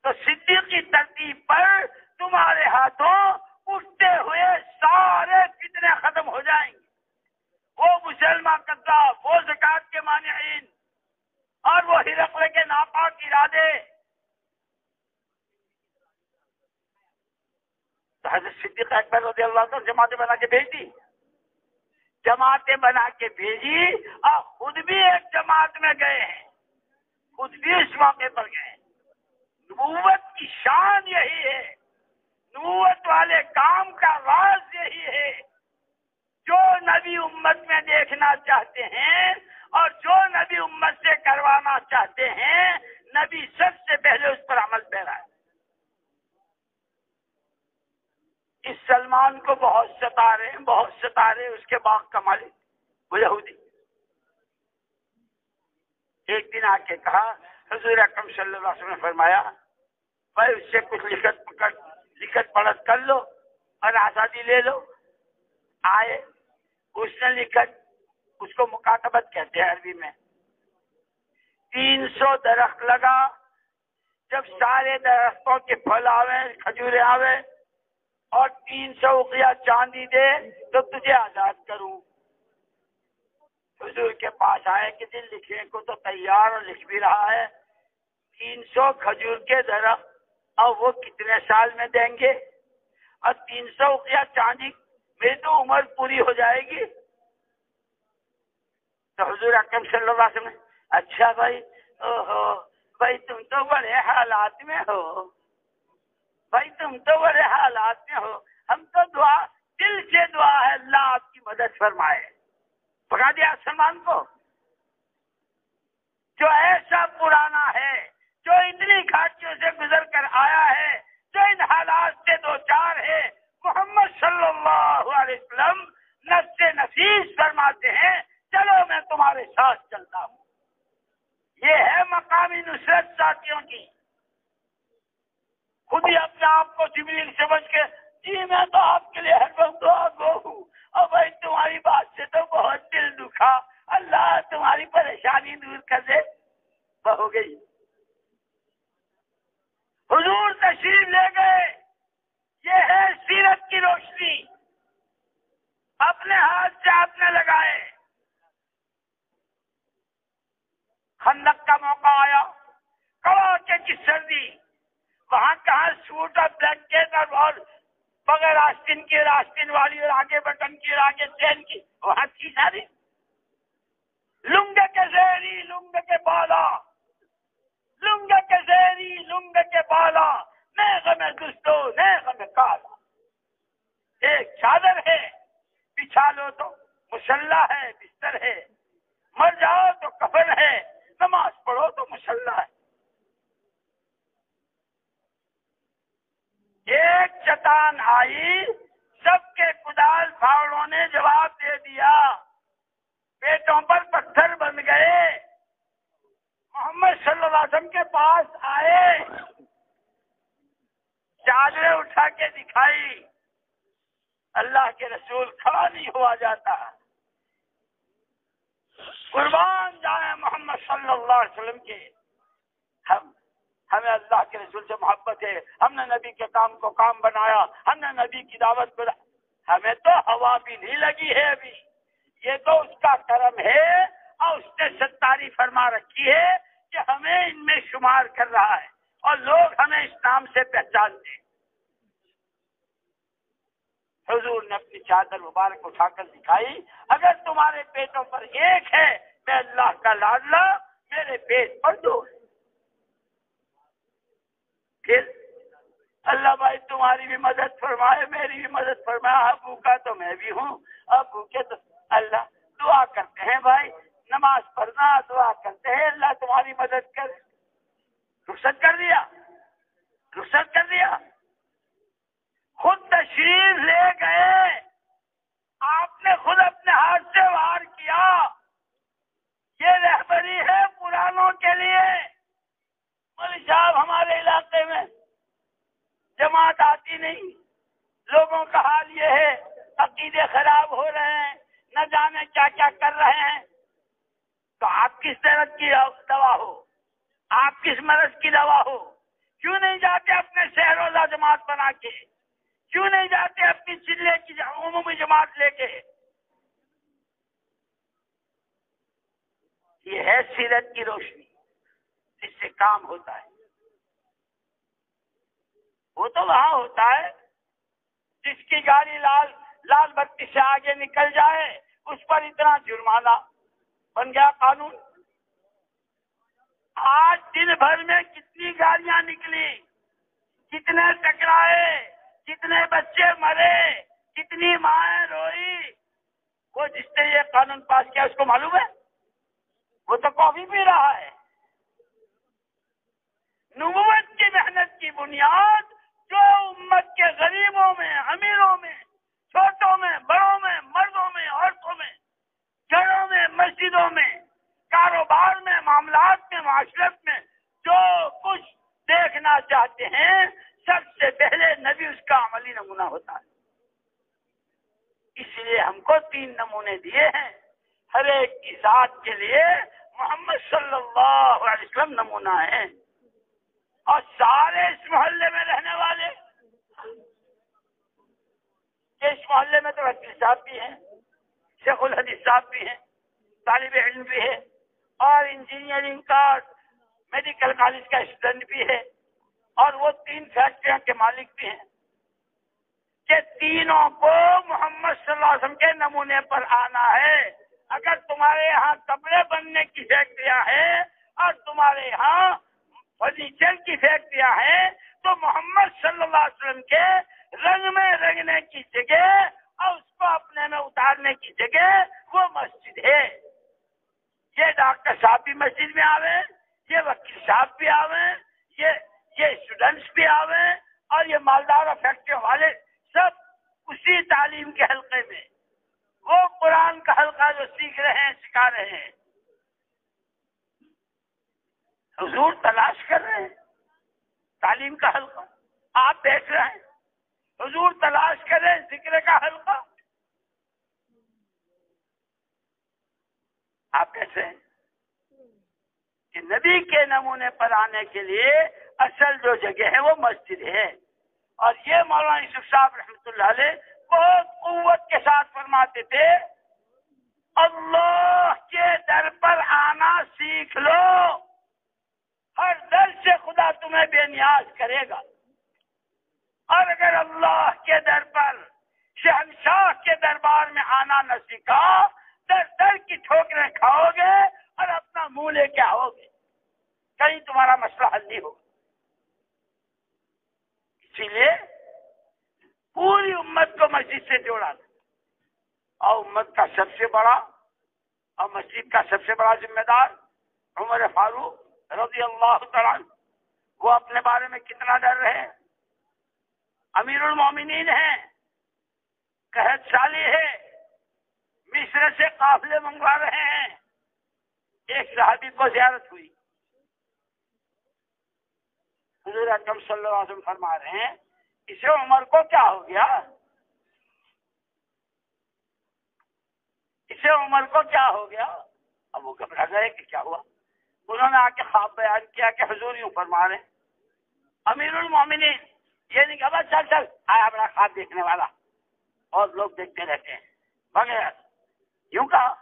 تو صدیقی ترتیب پر تمہارے ہاتھوں اٹھتے ہوئے سارے فتنے ختم ہو جائیں گے، وہ مسلمان کذاب، وہ زکات کے مانعین اور وہ ہرقل کے ناپاک ارادے۔ تو حضرت صدیق اکبر رضی اللہ عنہ جماعتیں بنا کے بھیج دی، جماعتیں بنا کے بھیجی اور خود بھی ایک جماعت میں گئے ہیں، خود بھی اس موقع پر گئے۔ نبوت کی شان یہی ہے، نبوت والے کام کا راز یہی ہے، جو نبی امت میں دیکھنا چاہتے ہیں اور جو نبی امت سے کروانا چاہتے ہیں، نبی سب سے پہلے اس پر عمل پیرا ہے۔ اس سلمان کو بہت ستارے اس کے باغ کا مالک وہ یہودی ایک دن آ کے کہا، حضور اکرم صلی اللہ علیہ وسلم نے فرمایا بھائی اس سے کچھ لکھت پڑھت کر لو اور آزادی لے لو۔ آئے، اس نے لکھت، اس کو مکاتبت کہتے ہیں عربی میں۔ 300 درخت لگا، جب سارے درختوں کے پھل آوے، کھجورے آوے اور 300 اقیا چاندی دے تو تجھے آزاد کروں۔ حضور کے پاس آئے کہ دل لکھنے کو تو تیار اور لکھ بھی رہا ہے، 300 کھجور کے درخت اور وہ کتنے سال میں دیں گے، اور 300 اقیا چاندی، میری تو عمر پوری ہو جائے گی۔ تو حضور اکرم صلی اللہ علیہ وسلم، اچھا بھائی، بھائی تم تو بڑے حالات میں ہو، بھائی تم تو بڑے حالات میں ہو، ہم تو دل سے دعا ہے اللہ آپ کی مدد فرمائے۔ پکا دیا سلمان کو، جو ایسا پرانا ہے، جو اتنی گھاٹیوں سے گزر کر آیا ہے، جو ان حالات سے دو چار ہے، محمد صلی اللہ علیہ وسلم نفس نفیس فرماتے ہیں چلو میں تمہارے ساتھ چلتا ہوں۔ یہ ہے مقامی نصرت ساتھیوں کی۔ خود ہی اپنے آپ کو جبریل سمجھ کے، جی میں تو آپ کے لیے ہر وقت دعا گو ہوں، اور بھائی تمہاری بات سے تو بہت دل دکھا، اللہ تمہاری پریشانی دور کر دے، وہ ہو گئی۔ حضور تشریف لے گئے، یہ ہے سیرت کی روشنی، اپنے ہاتھ سے آپ نے لگائے۔ خندق کا موقع آیا، کڑاکے کی سردی، وہاں کہاں سوٹ اور بلینکٹ اور بغیر آستین کی اور آستین والی اور آگے بٹن کی اور آگے چین کی، وہاں تھی ساری لنگ کے زیری لنگ کے بالا، لنگ کے زیری لنگ کے بالا، نئے غم دوستو نئے غم کالا. ایک چادر ہے بچھا لو تو مسلح ہے، بستر ہے، مر جاؤ تو کفن ہے، نماز پڑھو تو مسلح ہے. ایک چٹان آئی، سب کے کدال پھاوڑوں نے جواب دے دیا، پیٹوں پر پتھر بن گئے. محمد صلی اللہ علیہ وسلم کے پاس آئے، چادریں اٹھا کے دکھائی، اللہ کے رسول کھڑا نہیں ہوا جاتا. قربان جائیں محمد صلی اللہ علیہ وسلم کے. ہمیں اللہ کے رسول سے محبت ہے، ہم نے نبی کے کام کو کام بنایا، ہم نے نبی کی دعوت بنا. ہمیں تو ہوا بھی نہیں لگی ہے ابھی، یہ تو اس کا کرم ہے اور اس نے ستاری فرما رکھی ہے کہ ہمیں ان میں شمار کر رہا ہے اور لوگ ہمیں اس نام سے پہچانتے ہیں. حضور نے اپنی چادر مبارک اٹھا کر دکھائی، اگر تمہارے پیٹوں پر ایک ہے میں اللہ کا لاڈلا، میرے پیٹ پر دو ہے. پھر اللہ بھائی تمہاری بھی مدد فرمائے، میری بھی مدد فرمائے. ابو کا تو میں بھی ہوں، ابو کے تو اللہ. دعا کرتے ہیں بھائی، نماز پڑھنا دعا کرتے ہیں اللہ تمہاری مدد کرے. رخصت کر دیا، رخصت کر دیا، خود تشریف لے گئے. آپ نے خود اپنے ہاتھ سے وار کیا. یہ رہبری ہے پرانوں کے لیے. مولوی صاحب ہمارے علاقے میں جماعت آتی نہیں، لوگوں کا حال یہ ہے، عقیدے خراب ہو رہے ہیں، نہ جانے کیا کیا کر رہے ہیں. تو آپ کس درد کی دوا ہو، آپ کس مرض کی دوا ہو؟ کیوں نہیں جاتے اپنے شہر روزہ جماعت بنا کے؟ کیوں نہیں جاتے اپنی چلے کی عمومی جماعت لے کے؟ یہ ہے سیرت کی روشنی، جس سے کام ہوتا ہے. وہ تو وہاں ہوتا ہے جس کی گاڑی لال بتی سے آگے نکل جائے اس پر اتنا جرمانہ بن گیا قانون. آج دن بھر میں کتنی گاڑیاں نکلی، کتنے ٹکرائے، کتنے بچے مرے، کتنی مائیں روئی. وہ جس نے یہ قانون پاس کیا اس کو معلوم ہے؟ وہ تو کافی پی رہا ہے. نبوت کی محنت کی بنیاد جو امت کے غریبوں میں، امیروں میں، چھوٹوں میں، بڑوں میں، مردوں میں، عورتوں میں، گھروں میں، مسجدوں میں، کاروبار میں، معاملات میں، معاشرت میں جو کچھ دیکھنا چاہتے ہیں سب سے پہلے نبی اس کا عملی نمونہ ہوتا ہے. اس لیے ہم کو 3 نمونے دیے ہیں. ہر ایک کی ذات کے لیے محمد صلی اللہ علیہ وسلم نمونہ ہے. اور سارے اس محلے میں رہنے والے، اس محلے میں تو وکیل صاحب بھی ہیں، شیخ الحدیث صاحب بھی ہیں، طالب علم بھی ہے، اور انجینئرنگ کا میڈیکل کالج کا اسٹوڈنٹ بھی ہے، اور وہ 3 فیکٹریوں کے مالک بھی ہیں. کہ تینوں کو محمد صلی اللہ علیہ وسلم کے نمونے پر آنا ہے. اگر تمہارے یہاں کپڑے بننے کی فیکٹریاں ہیں اور تمہارے یہاں فرنیچر کی فیکٹریاں ہیں تو محمد صلی اللہ علیہ وسلم کے رنگ میں رنگنے کی جگہ اور اس کو اپنے میں اتارنے کی جگہ وہ مسجد ہے. یہ ڈاکٹر صاحب بھی مسجد میں آوے، یہ وکیل صاحب بھی آوے، یہ اسٹوڈنٹس بھی آوے، اور یہ مالدار اور فیکٹری والے سب اسی تعلیم کے حلقے میں، وہ قرآن کا حلقہ جو سیکھ رہے ہیں، سکھا رہے ہیں. حضور تلاش کر رہے ہیں تعلیم کا حلقہ، آپ دیکھ رہے ہیں. حضور تلاش کر رہے ہیں ذکر کا حلقہ، آپ کیسے ہیں کہ نبی کے نمونے پر آنے کے لیے اصل جو جگہ ہے وہ مسجد ہے. اور یہ مولانا یوسف صاحب رحمۃ اللہ علیہ بہت قوت کے ساتھ فرماتے تھے، اللہ کے در پر آنا سیکھ لو. ہر در سے خدا تمہیں بے نیاز کرے گا، اور اگر اللہ کے در پر شہنشاہ کے دربار میں آنا نہ سیکھا، در در کی ٹھوکریں کھاؤ گے اور اپنا منہ لے کے آؤ گے، کہیں تمہارا مسئلہ حل نہیں ہوگا۔ اسی لیے پوری امت کو مسجد سے جوڑا تھا، اور امت کا سب سے بڑا اور مسجد کا سب سے بڑا ذمہ دار عمر فاروق رضی اللہ تعالیٰ عنہ، وہ اپنے بارے میں کتنا ڈر رہے ہیں، امیر المومنین ہیں، قحط سالی ہے، مصر سے قافلے منگوا رہے ہیں۔ ایک صحابی کو زیارت ہوئی، حضور اکرم صلی اللہ علیہ وسلم فرما رہے ہیں اسے عمر کو کیا ہو گیا، اسے عمر کو کیا ہو گیا؟ اب وہ گھبرا گئے کہ کیا ہوا؟ انہوں نے آ کے خواب بیان کیا کہ حضور یوں فرما رہے ہیں، امیر المومنین، یہ نہیں کہ بس چل چل آیا بڑا خواب دیکھنے والا اور لوگ دیکھتے رہتے ہیں وغیرہ، یوں کہا۔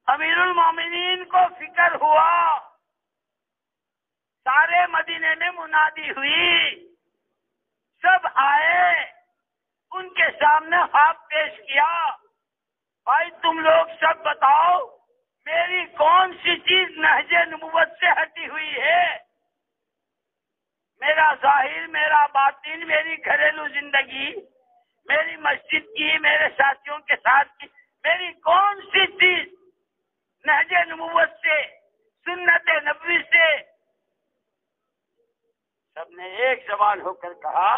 امیر المومنین کو فکر ہوا، سارے مدینے میں منادی ہوئی، سب آئے، ان کے سامنے خواب پیش کیا، بھائی تم لوگ سب بتاؤ میری کون سی چیز نہج نبوت سے ہٹی ہوئی ہے، میرا ظاہر، میرا باطن، میری گھریلو زندگی، میری مسجد کی، میرے ساتھیوں کے ساتھ کی، میری کون سی چیز نہج نبوت سے، سنت نبوی سے؟ سب نے ایک سوال ہو کر کہا،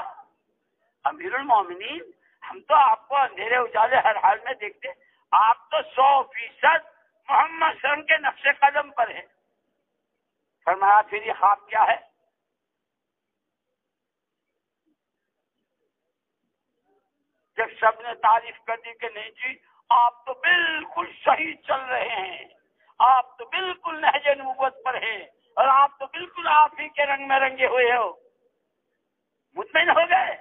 امیر المومنین ہم تو آپ کو اندھیرے اجالے ہر حال میں دیکھتے، آپ تو 100% محمد صلی اللہ علیہ وسلم کے نقش قدم پر ہیں۔ فرمایا پھر یہ خواب کیا ہے؟ جب سب نے تعریف کر دی کہ نہیں جی آپ تو بالکل صحیح چل رہے ہیں، آپ تو بالکل نہج نبوت پر ہیں، اور آپ تو بالکل آپ ہی کے رنگ میں رنگے ہوئے ہو، مطمئن ہو گئے؟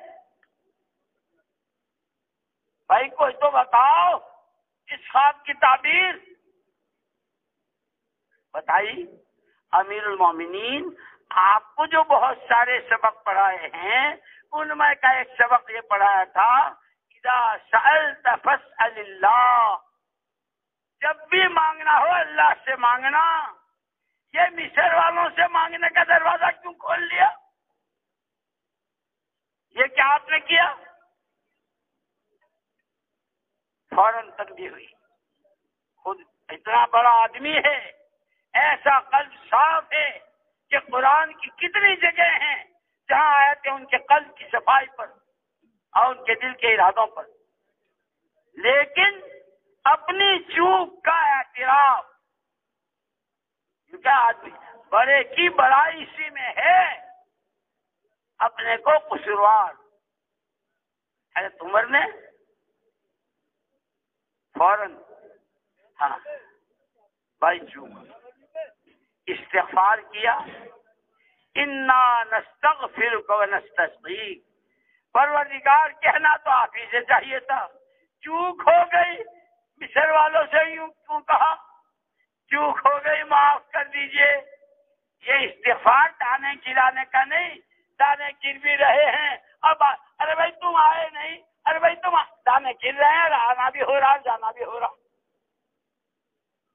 بھائی کوئی تو بتاؤ اس خواب کی تعبیر بتائی۔ امیر المومنین آپ کو جو بہت سارے سبق پڑھائے ہیں ان میں کا ایک سبق یہ پڑھایا تھا، اذا سألت فاسأل اللہ، جب بھی مانگنا ہو اللہ سے مانگنا۔ یہ مصر والوں سے مانگنے کا دروازہ کیوں کھول لیا؟ یہ کیا آپ نے کیا؟ فوراً تنبیہ ہوئی، خود اتنا بڑا آدمی ہے، ایسا قلب صاف ہے کہ قرآن کی کتنی جگہ ہیں جہاں آیتیں ان کے قلب کی صفائی پر اور ان کے دل کے ارادوں پر، لیکن اپنی چوک کا اعتراف، کیونکہ آدمی بڑے کی بڑائی اسی میں ہے، اپنے کو قصوروار۔ حضرت عمر نے فوراً ہاں بھائی چوک استغفار کیا، انا نستغفرک و نستسقیک، پروردگار کہنا تو آپ ہی سے چاہیے تھا، چوک ہو گئی، مصر والوں سے یوں کیوں کہا، چوک ہو گئی معاف کر دیجئے۔ یہ استغفار دانے گرانے کا نہیں، دانے گر بھی رہے ہیں، اب ارے بھائی تم آئے نہیں، ارے بھائی تم دانے گر رہے ہیں، آنا بھی ہو رہا جانا بھی ہو رہا۔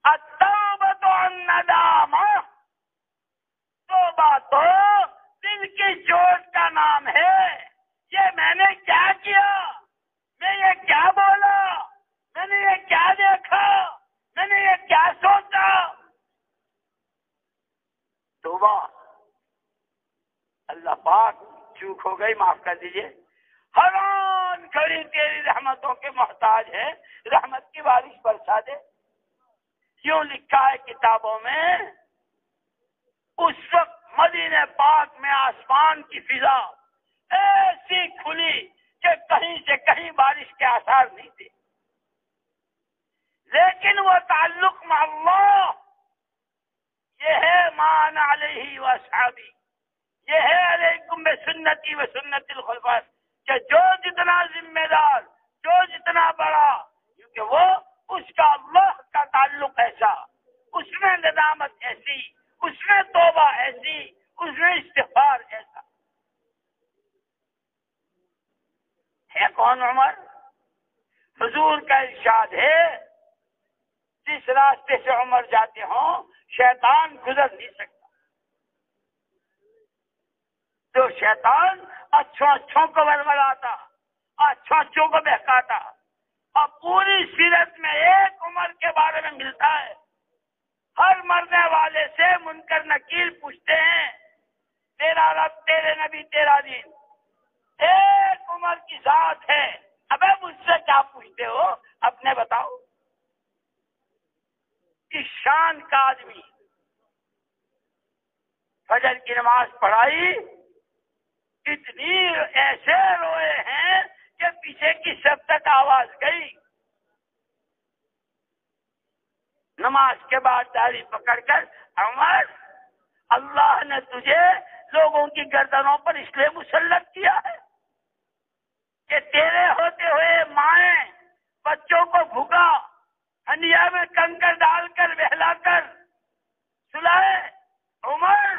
التوبۃ الندامہ، توبہ تو دل کی چوٹ کا نام ہے۔ یہ میں نے کیا کیا، میں یہ کیا بولا، میں نے یہ کیا دیکھا، میں نے یہ کیا سوچا؟ توبہ، اللہ پاک چوک ہو گئی معاف کر دیجئے، ہر آن گھڑی تیری رحمتوں کے محتاج ہے، رحمت کی بارش برسا دے۔ یوں لکھا ہے کتابوں میں، اس وقت مدینہ پاک میں آسمان کی فضا ایسی کھلی کہ کہیں سے کہیں بارش کے آثار نہیں تھے، لیکن وہ تعلق مع اللہ، یہ ہے مان علیہ واصحابی، یہ ہے علیکم بسنتی و سنت الخلفاء، کہ جو جتنا ذمہ دار، جو جتنا بڑا، کیونکہ وہ اس کا اللہ کا تعلق ایسا، اس میں ندامت ایسی، اس میں توبہ ایسی، اس میں استغفار ایسا ہے۔ کون عمر؟ حضور کا ارشاد ہے جس راستے سے عمر جاتے ہوں شیطان گزر نہیں سکتا۔ جو شیطان اچھوں کو ورملاتا، اچھوں کو بہکاتا، اور پوری سیرت میں ایک عمر کے بارے میں ملتا ہے۔ ہر مرنے والے سے منکر نکیر پوچھتے ہیں تیرا رب، تیرے نبی، تیرا دین۔ ایک عمر کی ذات ہے، ابے مجھ سے کیا پوچھتے ہو، اپنے بتاؤ۔ اس شان کا آدمی فجر کی نماز پڑھائی، اتنی ایسے روئے ہیں کہ پیچھے کی سب تک آواز گئی۔ نماز کے بعد داڑھی پکڑ کر، عمر اللہ نے تجھے لوگوں کی گردنوں پر اس لیے مسلط کیا ہے کہ تیرے ہوتے ہوئے مائیں بچوں کو بھوکا ہنڈیا میں کنکر ڈال کر بہلا کر سلائے۔ عمر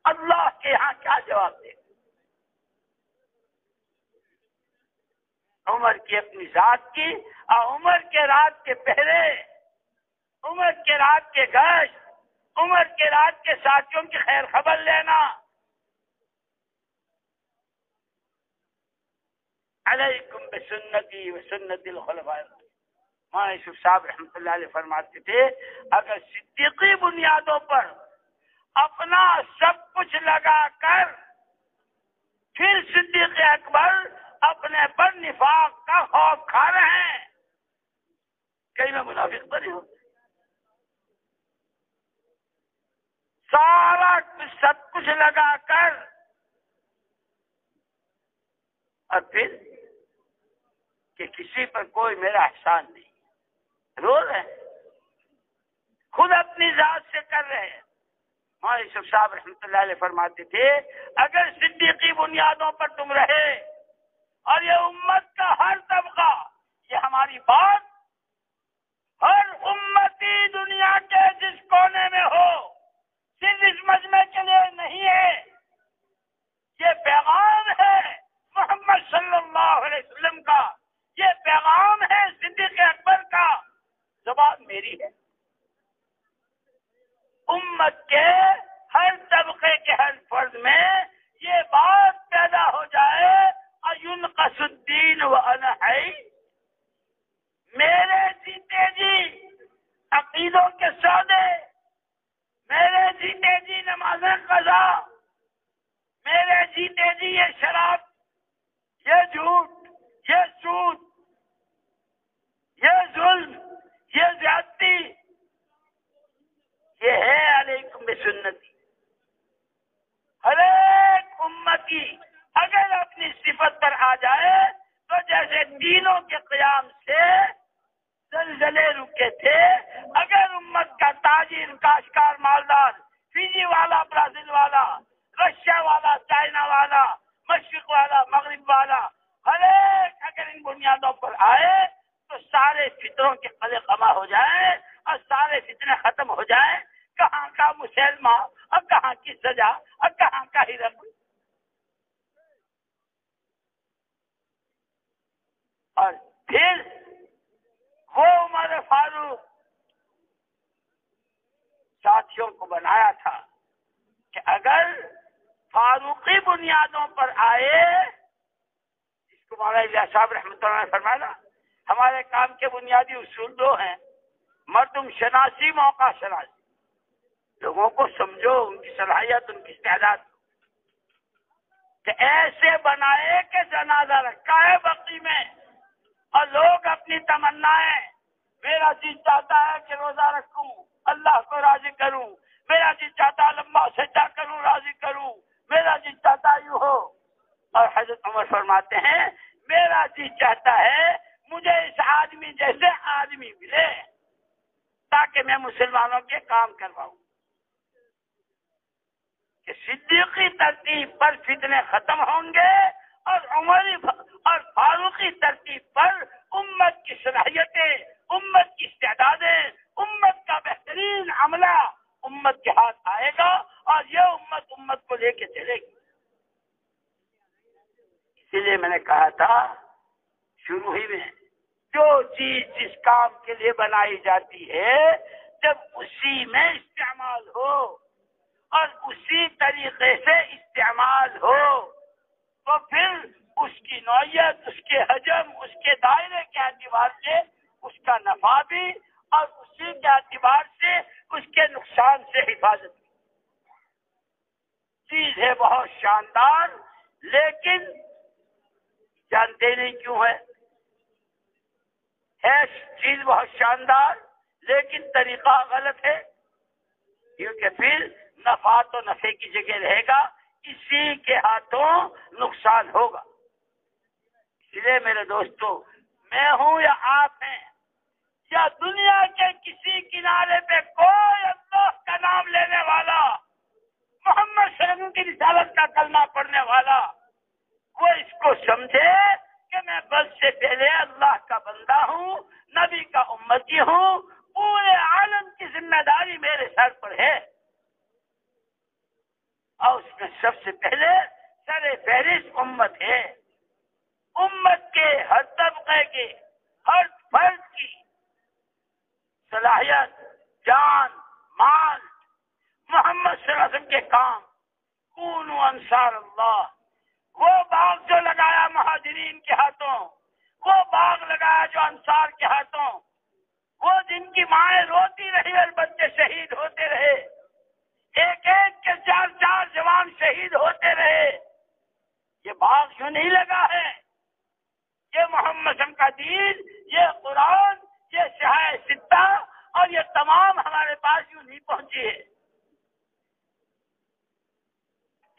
اللہ کے یہاں کیا جواب دے؟ عمر کی اپنی ذات کی، اور عمر کے رات کے پہرے، عمر کے رات کے گشت، عمر کے رات کے ساتھیوں کی خیر خبر لینا۔ علیکم بسنتی و سنت الخلفاء۔ مولانا یوسف صاحب رحمۃ اللہ علیہ فرماتے تھے اگر صدیقی بنیادوں پر اپنا سب کچھ لگا کر پھر صدیق اکبر اپنے پر نفاق کا خوف کھا رہے ہیں، کہیں میں منافق تو نہیں ہوں؟ سارا سب کچھ لگا کر اور پھر کہ کسی پر کوئی میرا احسان نہیں، رو رہے ہیں، خود اپنی ذات سے کر رہے ہیں۔ مولانا یوسف صاحب رحمۃ اللہ علیہ فرماتے تھے اگر صدیقی بنیادوں پر تم رہے اور یہ امت کا ہر طبقہ، یہ ہماری بات ہر امتی دنیا کے جس کونے میں ہو، صرف اس مجمع کے لیے نہیں ہے، یہ پیغام ہے محمد صلی اللہ علیہ وسلم کا، یہ پیغام ہے صدیق اکبر کا، زبان میری ہے۔ امت کے ہر طبقے کے ہر فرد میں یہ بات پیدا ہو جائے اَيُنْقَصُ الدِّينُ وَأَنَا حَيٌّ، میرے جیتے جی عقیدوں کے سودے، میرے جیتے جی نمازیں قضا، میرے جیتے جی یہ شراب، یہ جھوٹ، یہ سود، یہ ظلم، یہ زیادتی، یہ ہے علیکم بسنتی۔ ہر ایک امتی اگر اپنی صفت پر آ جائے تو جیسے دینوں کے قیام سے زلزلے رکے تھے، اگر امت کا تاجر، کاشتکار، مالدار، فیجی والا، برازیل والا، رشیا والا، چائنا والا، مشرق والا، مغرب والا، ہر ایک اگر ان بنیادوں پر آئے تو سارے فطروں کے قلے خما ہو جائیں اور سارے فتنے ختم ہو جائیں۔ کہاں کا مسلمہ اور کہاں کی سزا اور کہاں کا ہی رنگ، اور پھر وہ عمر فاروق ساتھیوں کو بنایا تھا کہ اگر فاروقی بنیادوں پر آئے، جس کو مولانا الیاس صاحب رحمۃ اللہ نے فرمایا ہمارے کام کے بنیادی اصول دو ہیں، مردم شناسی، موقع شناسی، لوگوں کو سمجھو، ان کی صلاحیت، ان کی استعداد، کہ ایسے بنائے کہ جنازہ رکھا ہے بقی میں اور لوگ اپنی تمنائیں، میرا جی چاہتا ہے کہ روزہ رکھوں، اللہ کو راضی کروں، میرا جی چاہتا لمبا سجدہ کروں، راضی کروں، میرا جی چاہتا یوں ہو، اور حضرت عمر فرماتے ہیں میرا جی چاہتا ہے مجھے اس آدمی جیسے آدمی ملے تاکہ میں مسلمانوں کے کام کرواؤں، کہ صدیقی ترتیب پر فتنے ختم ہوں گے اور عمری اور فاروقی ترتیب پر امت کی صلاحیتیں، امت کی استعدادیں، امت کا بہترین عملہ، امت کے ہاتھ آئے گا اور یہ امت کو لے کے چلے گی۔ اسی لیے میں نے کہا تھا شروع ہی میں، جو چیز جس کام کے لیے بنائی جاتی ہے جب اسی میں استعمال ہو اور اسی طریقے سے استعمال ہو تو پھر اس کی نوعیت، اس کے حجم، اس کے دائرے کے اعتبار سے اس کا نفع بھی اور اسی کے اعتبار سے اس کے نقصان سے حفاظت بھی۔ چیز ہے بہت شاندار، لیکن جانتے نہیں کیوں ہے چیز بہت شاندار لیکن طریقہ غلط ہے، کیونکہ پھر نفع تو نفع کی جگہ رہے گا، اسی کے ہاتھوں نقصان ہوگا۔ اس لیے میرے دوستو، میں ہوں یا آپ ہیں یا دنیا کے کسی کنارے پہ کوئی اللہ کا نام لینے والا، محمد صلی اللہ علیہ وسلم کی رسالت کا کلمہ پڑھنے والا، وہ اس کو سمجھے کہ میں بس سے پہلے اللہ کا بندہ ہوں، نبی کا امتی ہوں، پورے عالم کی ذمہ داری میرے سر پر ہے، اور اس میں سب سے پہلے سر فہرست امت ہے۔ امت کے ہر طبقے کے ہر فرد کی صلاحیت، جان، مال، محمد صلی اللہ علیہ وسلم کے کام، کونوا انصار اللہ، وہ باغ جو لگایا مہاجرین کے ہاتھوں، وہ باغ لگایا جو انصار کے ہاتھوں، وہ جن کی مائیں روتی رہی اور بچے شہید ہوتے رہے، ایک ایک کے 4 جوان شہید ہوتے رہے، یہ باغ یوں نہیں لگا ہے، یہ محمد صلی اللہ علیہ وسلم کا دین، یہ قرآن، یہ شہائے ستہ اور یہ تمام ہمارے پاس یوں نہیں پہنچی ہے،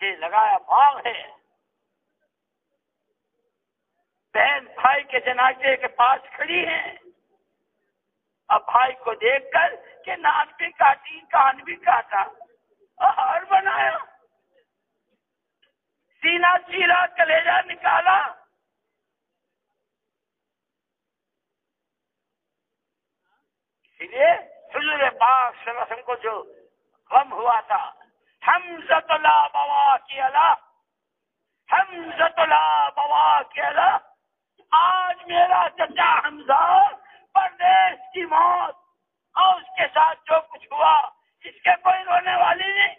یہ لگایا باغ ہے۔ بہن بھائی کے جنازے کے پاس کھڑی ہیں، اب بھائی کو دیکھ کر کہ ناک بھی کاٹی، کان بھی کاٹا، ہار بنایا، سینہ چیرا، کلیجہ نکالا، اسی لیے حضور پاک صلی اللہ علیہ وسلم کو جو غم ہوا تھا، حمزۃ لا بواکی علیہ، حمزۃ لا بواکی علیہ، آج میرا چچا حمزہ پردیس کی موت اور اس کے ساتھ جو کچھ ہوا، اس کے کوئی رونے والی نہیں۔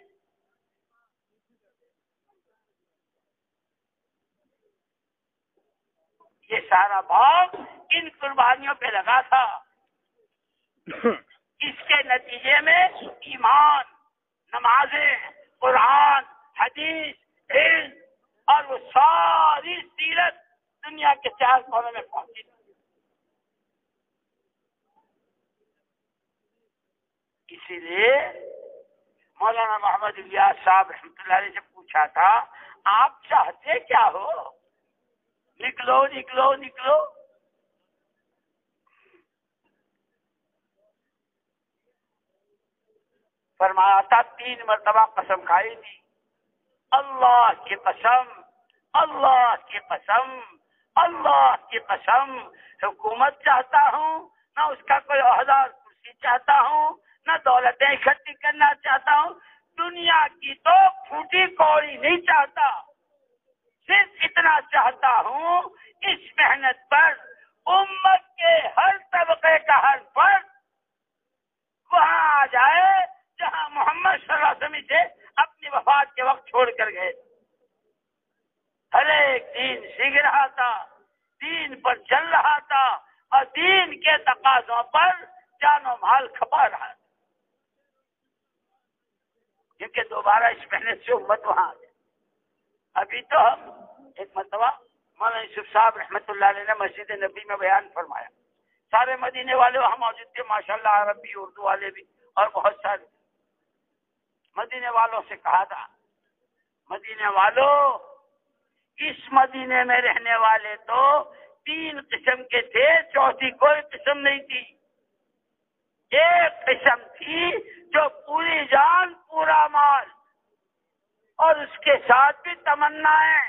یہ سارا باغ ان قربانیوں پہ لگا تھا، اس کے نتیجے میں ایمان، نمازیں، قرآن، حدیث، علم اور وہ ساری سیرت دنیا کے 4 کونوں میں پہنچی۔ اسی لیے مولانا محمد الیاس صاحب رحمۃ اللہ علیہ سے پوچھا تھا، آپ چاہتے کیا ہو؟ نکلو نکلو نکلو۔ فرمایا تھا 3 مرتبہ قسم کھائی تھی، اللہ کی قسم، اللہ کی قسم، اللہ کی قسم، حکومت چاہتا ہوں، نہ اس کا کوئی عہدہ کرسی چاہتا ہوں، نہ دولتیں اکٹھی کرنا چاہتا ہوں، دنیا کی تو پھوٹی کوڑی نہیں چاہتا، صرف اتنا چاہتا ہوں اس محنت پر امت کے ہر طبقے کا ہر فرد وہاں آ جائے جہاں محمد صلی اللہ علیہ وسلم سے اپنی وفات کے وقت چھوڑ کر گئے۔ ہر ایک دین سیکھ رہا تھا، دین پر چل رہا تھا اور دین کے تقاضوں پر جان و مال کھپا رہا تھا، کیونکہ دوبارہ اس محنت سے امت وہاں آ گئی۔ ابھی تو ہم ایک مرتبہ مولانا یوسف صاحب رحمۃ اللہ علیہ نے مسجد نبی میں بیان فرمایا، سارے مدینے والے وہاں موجود تھے، ماشاءاللہ عربی اردو والے بھی اور بہت سارے۔ مدینے والوں سے کہا تھا، مدینے والوں، اس مدینے میں رہنے والے تو 3 قسم کے تھے، چوتھی کوئی قسم نہیں تھی۔ ایک قسم تھی جو پوری جان پورا مال اور اس کے ساتھ بھی تمنائیں،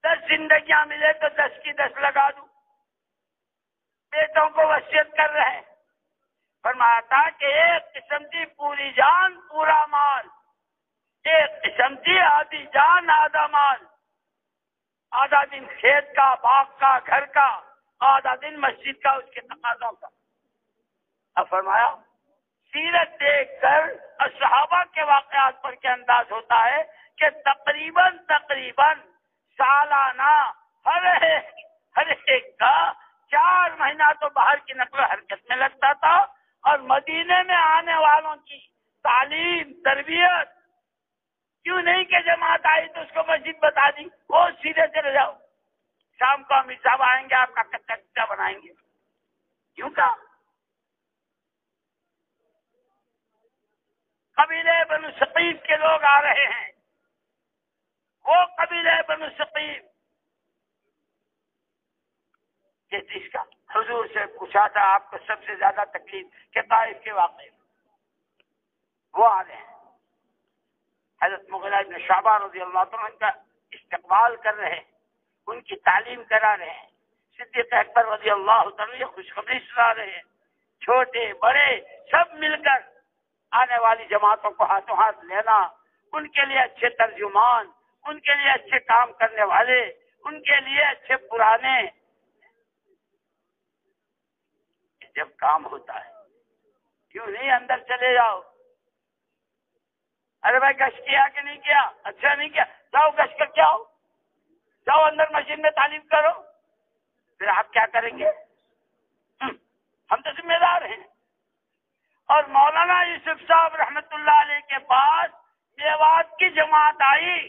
10 زندگیاں ملے تو 10 کی 10 لگا دوں، بیٹوں کو وصیت کر رہے ہیں، فرمایا تھا کہ ایک قسم کی پوری جان پورا مال، ایک قسم کی آدھی جان آدھا مال، آدھا دن کھیت کا، باغ کا، گھر کا، آدھا دن مسجد کا، اس کے تقاضوں کا۔ اب فرمایا سیرت دیکھ کر اور صحابہ کے واقعات پر کیا انداز ہوتا ہے کہ تقریباً سالانہ ہر ایک کا 4 مہینہ تو باہر کی نقل و حرکت میں لگتا تھا، اور مدینے میں آنے والوں کی تعلیم تربیت کیوں نہیں کہ جماعت آئی تو اس کو مسجد بتا دی، وہ سیدھے چلے جاؤ، شام کو امیر صاحب آئیں گے آپ کا کچا کچا بنائیں گے، کیوں کہا؟ قبیلے بنو ثقیف کے لوگ آ رہے ہیں، وہ قبیلے بنو ثقیف جس کا حضور سے پوچھا تھا آپ کو سب سے زیادہ تکلیف کہ طائف کے واقعے وہ آ رہے ہیں، حضرت مغیرہ بن شعبہ رضی اللہ عنہ کا استقبال کر رہے ہیں، ان کی تعلیم کرا رہے ہیں، صدیق اکبر رضی اللہ عنہ خوشخبری سنا رہے ہیں، چھوٹے بڑے سب مل کر آنے والی جماعتوں کو ہاتھوں ہاتھ لینا، ان کے لیے اچھے ترجمان، ان کے لیے اچھے کام کرنے والے، ان کے لیے اچھے پرانے، جب کام ہوتا ہے کیوں نہیں اندر چلے جاؤ؟ ارے بھائی گشت کیا کہ نہیں کیا؟ اچھا نہیں کیا، جاؤ گشت کر کے آؤ، جاؤ اندر مسجد میں تعلیم کرو، پھر آپ کیا کریں گے؟ ہم تو ذمہ دار ہیں۔ اور مولانا یوسف صاحب رحمت اللہ علیہ کے پاس میوات کی جماعت آئی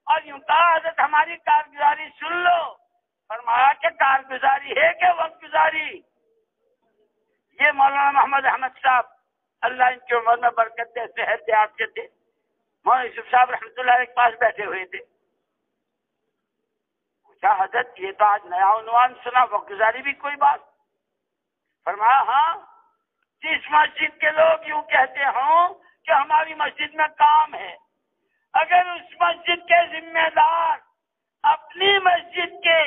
اور یوں کہا حضرت ہماری کارگزاری سن لو، فرمایا کہ کارگزاری ہے کہ وقت گزاری؟ یہ مولانا محمد احمد صاحب اللہ ان کی عمر میں برکت دے، صحت دے، عافیت دے، مولانا یوسف صاحب رحمۃ اللہ علیہ کے پاس بیٹھے ہوئے تھے، پوچھا حضرت یہ تو آج نیا عنوان سنا، وقت گزاری بھی کوئی بات؟ فرمایا ہاں، جس مسجد کے لوگ یوں کہتے ہوں کہ ہماری مسجد میں کام ہے، اگر اس مسجد کے ذمہ دار اپنی مسجد کے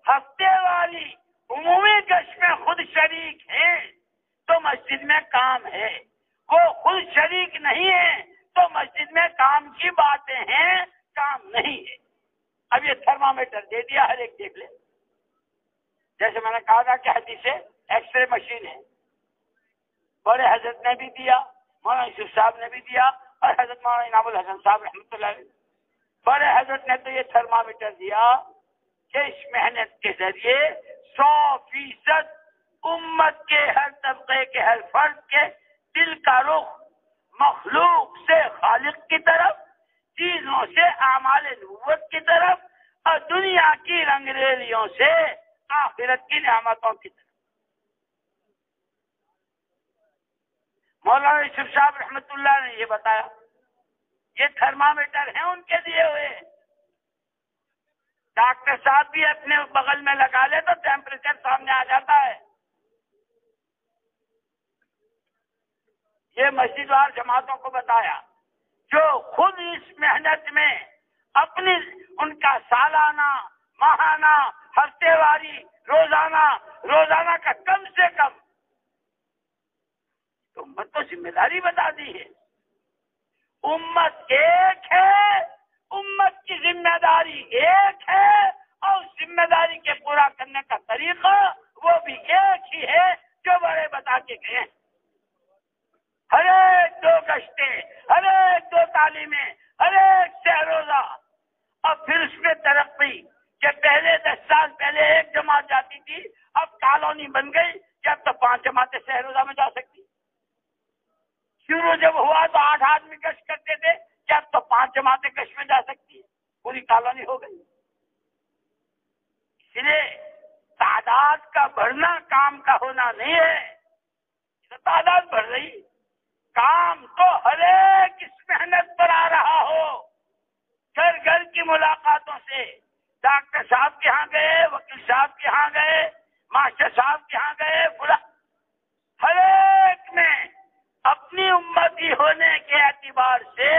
ہفتے والی عمومی گشت میں خود شریک ہیں تو مسجد میں کام ہے، وہ خود شریک نہیں ہے تو مسجد میں کام کی باتیں ہیں، کام نہیں ہے۔ اب یہ تھرمامیٹر دے دیا، ہر ایک دیکھ لے، جیسے میں نے کہا تھا کہ حدیث سے ایکس رے مشین ہے، بڑے حضرت نے بھی دیا، مولانا یوسف صاحب نے بھی دیا، اور حضرت مولانا انعام الحسن صاحب رحمۃ اللہ علیہ بڑے حضرت نے تو یہ تھرمامیٹر دیا کہ اس محنت کے ذریعے 100% امت کے ہر طبقے کے ہر فرد کے دل کا رخ مخلوق سے خالق کی طرف، چیزوں سے اعمال نبوت کی طرف، اور دنیا کی رنگریلیوں سے آخرت کی نعمتوں کی طرف۔ مولانا یوسف صاحب رحمت اللہ نے یہ بتایا، یہ تھرمامیٹر ہیں ان کے دیے ہوئے، ڈاکٹر صاحب بھی اپنے بغل میں لگا لے تو ٹیمپریچر سامنے آ جاتا ہے۔ یہ مسجد وار جماعتوں کو بتایا جو خود اس محنت میں اپنی ان کا سالانہ، ماہانہ، ہفتے واری، روزانہ کا کم سے کم تو امت کو ذمہ داری بتا دی ہے۔ امت ایک ہے، امت کی ذمہ داری ایک ہے، اور اس ذمہ داری کے پورا کرنے کا طریقہ وہ بھی ایک ہی ہے جو بڑے بتا کے گئے ہیں۔ ہر ایک 2 گشتیں، ہر ایک 2 تعلیمیں، ہر ایک سے روزہ، اور پھر اس میں ترقی کہ پہلے 10 سال پہلے ایک جماعت جاتی تھی، اب کالونی بن گئی کہ اب تو 5 جماعتیں سہ روزہ میں جا سکتی۔ شروع جب ہوا تو 8 آدمی گشت کرتے تھے کہ اب تو 5 جماعتیں گشت میں جا سکتی ہیں، پوری کالونی ہو گئی۔ اس لیے تعداد کا بڑھنا کام کا ہونا نہیں ہے، تعداد بڑھ رہی، کام تو ہر ایک اس محنت پر آ رہا ہو، گھر گھر کی ملاقاتوں سے، ڈاکٹر صاحب کے ہاں گئے، وکیل صاحب کے ہاں گئے، ماسٹر صاحب کے ہاں گئے، ہر ایک میں اپنی امتی ہونے کے اعتبار سے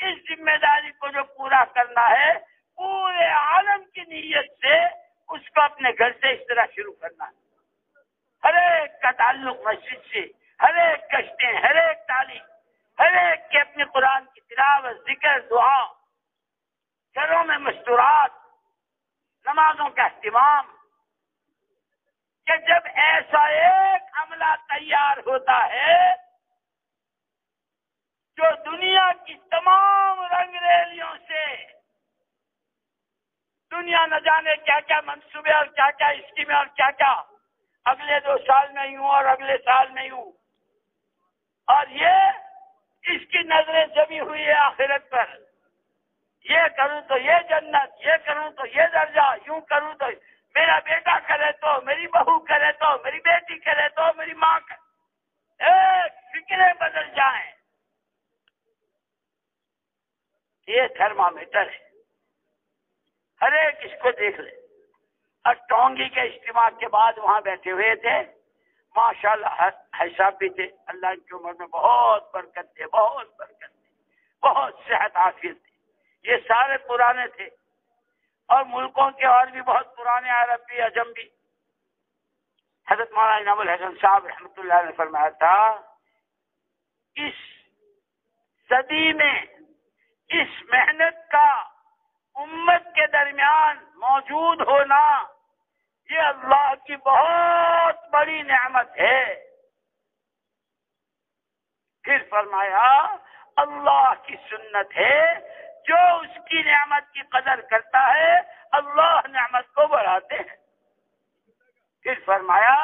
اس ذمہ داری کو جو پورا کرنا ہے، پورے عالم کی نیت سے اس کو اپنے گھر سے اس طرح شروع کرنا ہے۔ ہر ایک کا تعلق مسجد سے، ہر ایک گشتیں، ہر ایک تعلیم، ہر ایک کے اپنے قرآن کی تلاوت، ذکر، دعا، گھروں میں مستورات، نمازوں کا اہتمام، کہ جب ایسا ایک عملہ تیار ہوتا ہے جو دنیا کی تمام رنگ ریلیوں سے دنیا نہ جانے کیا کیا منصوبے اور کیا کیا اسکیمیں اور کیا کیا اگلے 2 سال میں یوں اور اگلے سال میں یوں، اور یہ اس کی نظریں جمی ہوئی ہے آخرت پر، یہ کروں تو یہ جنت، یہ کروں تو یہ درجہ، یوں کروں تو میرا بیٹا کرے تو، میری بہو کرے تو، میری بیٹی کرے تو، میری ماں کرے، ایک فکریں بدل جائیں۔ یہ تھرمامیٹر ہے، ہر ایک اس کو دیکھ لے۔ اور ٹونگی کے اجتماع کے بعد وہاں بیٹھے ہوئے تھے، ماشاءاللہ صاحب بھی تھے، اللہ کی عمر میں بہت برکت تھے، بہت برکت تھے، بہت صحت عافیت تھی، یہ سارے پرانے تھے، اور ملکوں کے اور بھی بہت پرانے، عرب بھی، عجم بھی۔ حضرت مولانا انعام الحسن صاحب رحمۃ اللہ علیہ نے فرمایا تھا، اس صدی میں اس محنت کا امت کے درمیان موجود ہونا یہ اللہ کی بہت بڑی نعمت ہے۔ پھر فرمایا اللہ کی سنت ہے، جو اس کی نعمت کی قدر کرتا ہے اللہ نعمت کو بڑھاتے ہیں۔ پھر فرمایا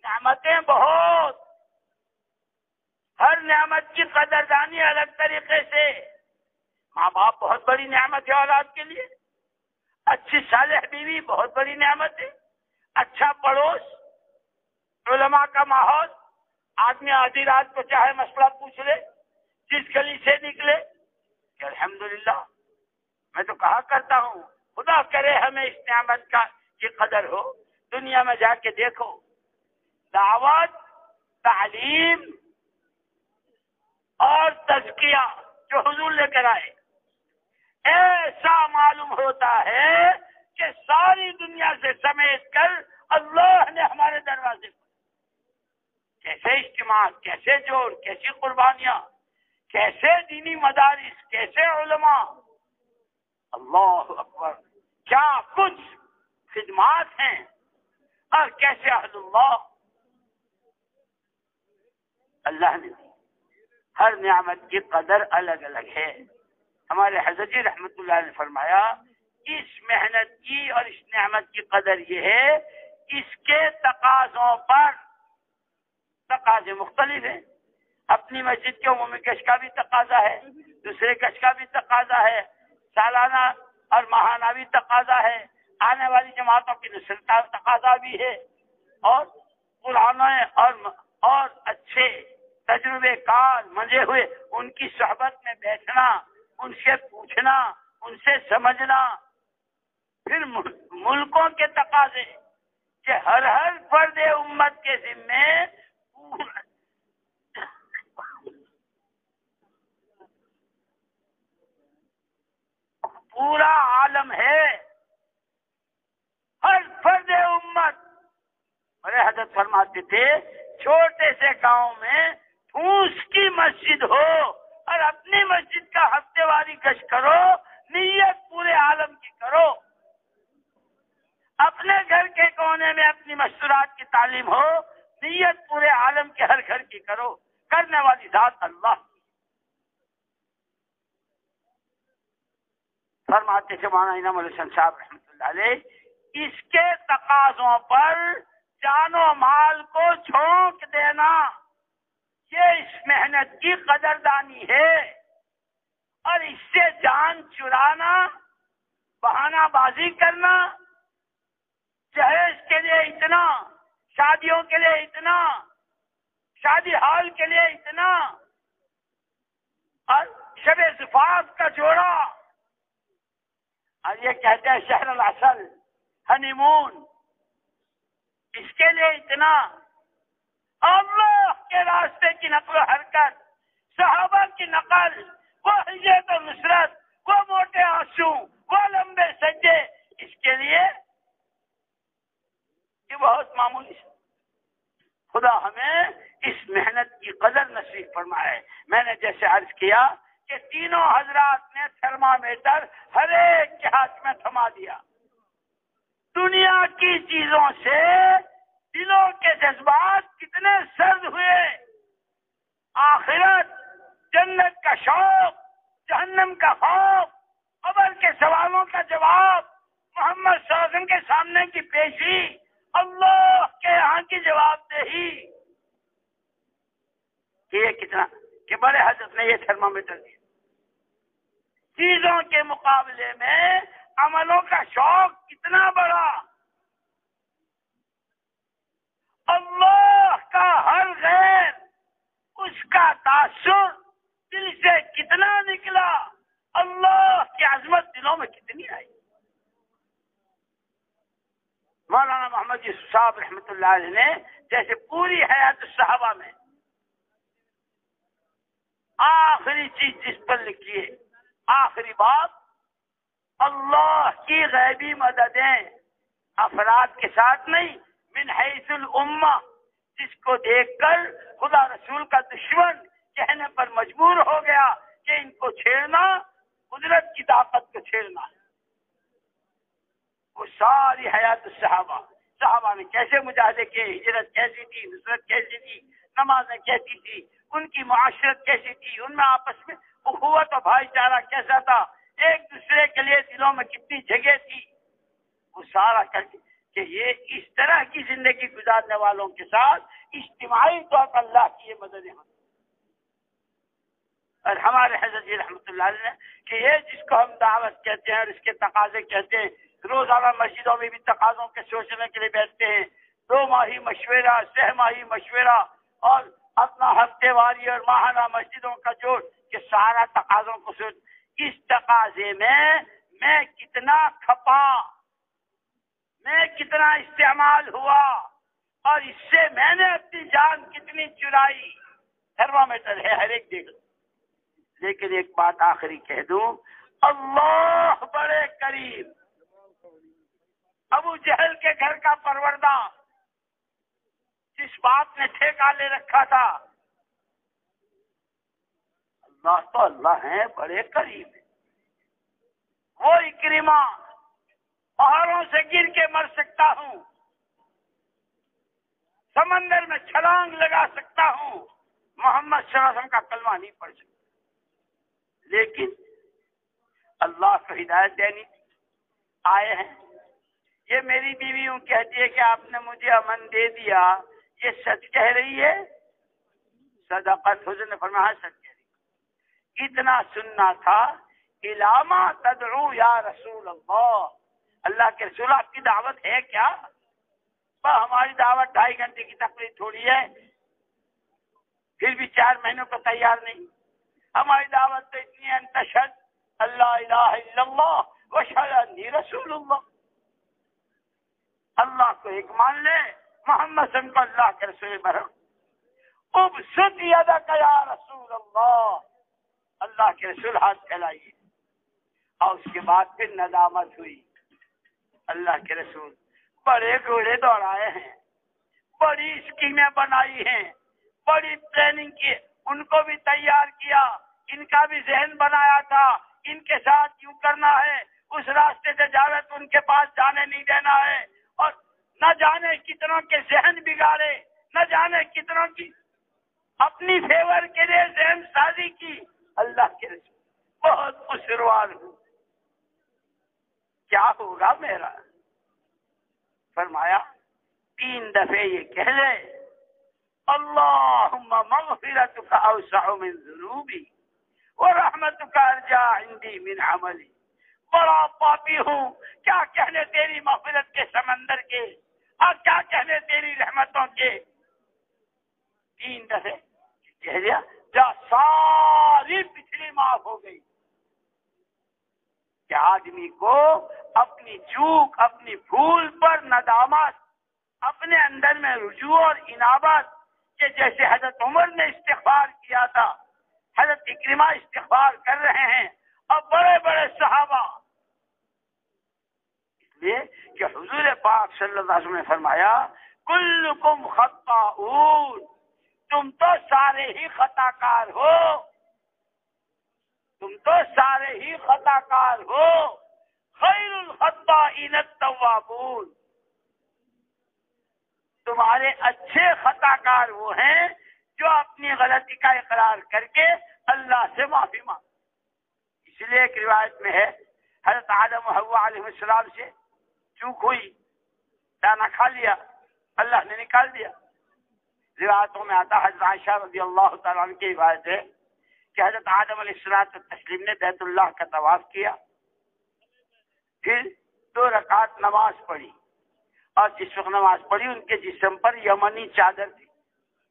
نعمتیں بہت، ہر نعمت کی قدردانی الگ طریقے سے۔ ماں باپ بہت بڑی نعمت ہے اولاد کے لیے، اچھی صالح بیوی بہت بڑی نعمت ہے، اچھا پڑوس، علماء کا ماحول، آدمی آدھی رات کو چاہے مسئلہ پوچھ لے، جس گلی سے نکلے کہ الحمدللہ۔ میں تو کہا کرتا ہوں خدا کرے ہمیں اس نعمت کی قدر ہو۔ دنیا میں جا کے دیکھو، دعوت، تعلیم اور تزکیہ جو حضور لے کر آئے، ایسا معلوم ہوتا ہے کہ ساری دنیا سے سمیٹ کر اللہ نے ہمارے دروازے پر کیسے اجتماع، کیسے جوڑ، کیسی قربانیاں، کیسے دینی مدارس، کیسے علماء، اللہ اکبر، کیا کچھ خدمات ہیں، اور کیسے اہل اللہ نے دی۔ ہر نعمت کی قدر الگ الگ ہے۔ ہمارے حضرت جی رحمت اللہ علیہ نے فرمایا اس محنت کی اور اس نعمت کی قدر یہ ہے، اس کے تقاضوں پر تقاضے مختلف ہیں۔ اپنی مسجد کے عمومی کش کا بھی تقاضا ہے، دوسرے کش کا بھی تقاضا ہے، سالانہ اور ماہانہ بھی تقاضا ہے، آنے والی جماعتوں کی نسل کا تقاضا بھی ہے، اور پرانے اور اچھے تجربے کار منجے ہوئے ان کی صحبت میں بیٹھنا، ان سے پوچھنا، ان سے سمجھنا۔ پھر ملکوں کے تقاضے کہ ہر فرد امت کے ذمے پورا عالم ہے، ہر فرد امت۔ بڑے حضرت فرماتے تھے چھوٹے سے گاؤں میں پھوس کی مسجد ہو اور اپنی مسجد کا ہفتے واری گشت کرو، نیت پورے عالم کی کرو۔ اپنے گھر کے کونے میں اپنی مستورات کی تعلیم ہو، نیت پورے عالم کے ہر گھر کی کرو، کرنے والی ذات اللہ۔ فرماتے تھے مولانا انعام الحسن صاحب رحمۃ اللہ علیہ، اس کے تقاضوں پر جان و مال کو جھونک دینا یہ اس محنت کی قدردانی ہے، اور اس سے جان چرانا، بہانہ بازی کرنا، جہیز کے لیے اتنا، شادیوں کے لیے اتنا، شادی ہال کے لیے اتنا، اور شب زفاف کا جوڑا، اور یہ کہتے ہیں شہر العسل، ہنی مون، اس کے لیے اتنا، اللہ کے راستے کی نقل و حرکت، صحابہ کی نقل، وہ ہجرت و نصرت، وہ موٹے آنسو، وہ لمبے سجدے، اس کے لیے یہ بہت معمولی ہے۔ خدا ہمیں اس محنت کی قدر نصیب فرمائے۔ میں نے جیسے عرض کیا کہ تینوں حضرات نے تھرمامیٹر ہر ایک کے ہاتھ میں تھما دیا۔ دنیا کی چیزوں سے دلوں کے جذبات کتنے سرد ہوئے، آخرت، جنت کا شوق، جہنم کا خوف، قبر کے سوالوں کا جواب، محمد صلی اللہ علیہ وسلم کے سامنے کی پیشی، اللہ کے یہاں کی جواب دہی، یہ کتنا کہ بڑے حضرت نے یہ تھرمامیٹر دیا۔ چیزوں کے مقابلے میں عملوں کا شوق کتنا بڑا، اللہ کا ہر غیر، اس کا تاثر دل سے کتنا نکلا، اللہ کی عظمت دلوں میں کتنی آئی۔ مولانا محمد یوسف صاحب رحمۃ اللہ علیہ نے جیسے پوری حیات الصحابہ میں آخری چیز جس پر لکھی ہے، آخری بات، اللہ کی غیبی مددیں افراد کے ساتھ نہیں، من حیث الامہ، جس کو دیکھ کر خدا رسول کا دشمن کہنے پر مجبور ہو گیا کہ ان کو چھیڑنا قدرت کی طاقت کو چھیڑنا ہے۔ وہ ساری حیات الصحابہ، صحابہ نے کیسے مجاہدے کیے، ہجرت کیسی تھی، نصرت کیسی تھی، نمازیں کیسی تھی، ان کی معاشرت کیسی تھی، ان میں آپس میں اخوت و بھائی چارہ کیسا تھا، ایک دوسرے کے لیے دلوں میں کتنی جگہ تھی، وہ سارا کر کے کہ یہ اس طرح کی زندگی گزارنے والوں کے ساتھ اجتماعی طور پر اللہ کی یہ مددیں ہوتی۔ اور ہمارے حضرت جی رحمۃ اللہ علیہ نے کہ یہ جس کو ہم دعوت کہتے ہیں اور اس کے تقاضے کہتے ہیں، روزانہ مسجدوں میں بھی تقاضوں کے سوچنے کے لیے بیٹھتے ہیں، 2 ماہی مشورہ، 6 ماہی مشورہ، اور اپنا ہفتے واری اور ماہانہ مسجدوں کا جوڑ کہ سارا تقاضوں کو سوچ، اس تقاضے میں کتنا کھپا، میں کتنا استعمال ہوا، اور اس سے میں نے اپنی جان کتنی چرائی، تھرمامیٹر ہے ہر ایک دیکھ۔ لیکن ایک بات آخری کہہ دوں، اللہ بڑے قریب، ابو جہل کے گھر کا پروردہ جس باپ نے ٹھیکہ لے رکھا تھا، اللہ تو اللہ ہے، بڑے قریب ہے۔ وہ اکرمہ، پہاڑوں سے گر کے مر سکتا ہوں، سمندر میں چھلانگ لگا سکتا ہوں، محمد صلی اللہ علیہ وسلم کا کلمہ نہیں پڑھ سکتا، لیکن اللہ کو ہدایت دینی آئے ہیں۔ یہ میری بیوی یوں کہتی ہے کہ آپ نے مجھے امن دے دیا، یہ سچ کہہ رہی ہے؟ صدقت، حضور نے فرمایا سچ کہہ رہی ہے۔ اتنا سننا تھا، الاما تدعو یا رسول اللہ، اللہ کے رسول آپ کی دعوت ہے کیا؟ ہماری دعوت 2.5 گھنٹے کی تقریر تھوڑی ہے، پھر بھی 4 مہینوں کو تیار نہیں۔ ہماری دعوت تو اتنی ہے، تشہد اللہ الہ الا اللہ واشہد انی رسول اللہ، اللہ کو ایک مان لے، محمد صلی اللہ علیہ وسلم کو اللہ کے رسول برہم، ابسط یدک یا رسول اللہ، اللہ کے رسول ہاتھ پھیلائیے۔ اور اس کے بعد پھر ندامت ہوئی، اللہ کے رسول بڑے گھوڑے دوڑائے ہیں، بڑی اسکیمیں بنائی ہیں، بڑی ٹریننگ کی، ان کو بھی تیار کیا، ان کا بھی ذہن بنایا تھا، ان کے ساتھ یوں کرنا ہے، اس راستے سے جاوے تو ان کے پاس جانے نہیں دینا ہے، اور نہ جانے کتنوں کے ذہن بگاڑے، نہ جانے کتنوں کی اپنی فیور کے لیے ذہن سازی کی۔ اللہ کے رسول بہت خوشروار ہوں، کیا ہوگا میرا؟ فرمایا 3 دفعے یہ کہہ لے، اللہم مغفرتک اوسع من ذنوبی ورحمتک ارجا عندی من عملی، بڑا پاپی ہوں، کیا کہنے تیری مغفرت کے سمندر کے، اور کیا کہنے تیری رحمتوں کے۔ 3 دفعے کہہ دیا، جا ساری پچھلی معاف ہو گئی۔ کہ آدمی کو اپنی چوک، اپنی بھول پر ندامت، اپنے اندر میں رجوع اور انابت، کہ جیسے حضرت عمر نے استغفار کیا تھا، حضرت اکرمہ استغفار کر رہے ہیں، اور بڑے بڑے صحابہ، اس لیے کہ حضور پاک صلی اللہ علیہ وسلم نے فرمایا کلکم خطاؤون، تم تو سارے ہی خطا کار ہو، تم تو سارے ہی خطا کار ہو، خیر الخطائین التوابون، تمہارے اچھے خطا کار وہ ہیں جو اپنی غلطی کا اقرار کر کے اللہ سے معافی مانگ۔ اس لیے ایک روایت میں ہے حضرت آدم و حوا علیہ السلام سے چوک ہوئی، دانا کھا لیا، اللہ نے نکال دیا۔ روایتوں میں آتا حضرت عائشہ رضی اللہ تعالیٰ عنہ کی روایت ہے کہ حضرت آدم علیہ السلام نے بیت اللہ کا طواف کیا، پھر 2 رکعت نماز پڑھی، اور جس وقت نماز پڑھی ان کے جسم پر یمنی چادر تھی،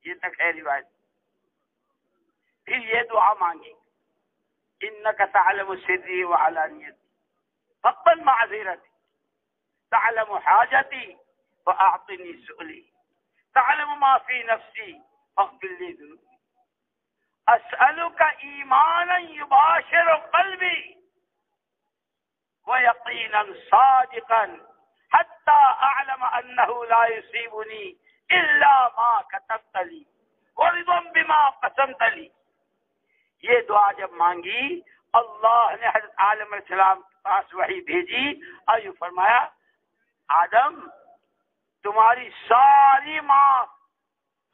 یہ تک ہے روایت۔ پھر یہ دعا مانگی، انک تعلم سری وعلانیتی فاقبل معذرتی، تعلم حاجتی فاعطنی سؤلی، تعلم ما فی نفسی فاغفر لی ذنوبی، اسألک ایمانا یباشر قلبی ویقینا صادقا حتی اعلم انه لا یصیبنی الا ما كتبت لی ورضا بما قسمت لی۔ یہ دعا جب مانگی اللہ نے حضرت آدم علیہ السلام کے پاس وحی بھیجی اور یہ فرمایا آدم تمہاری ساری معاف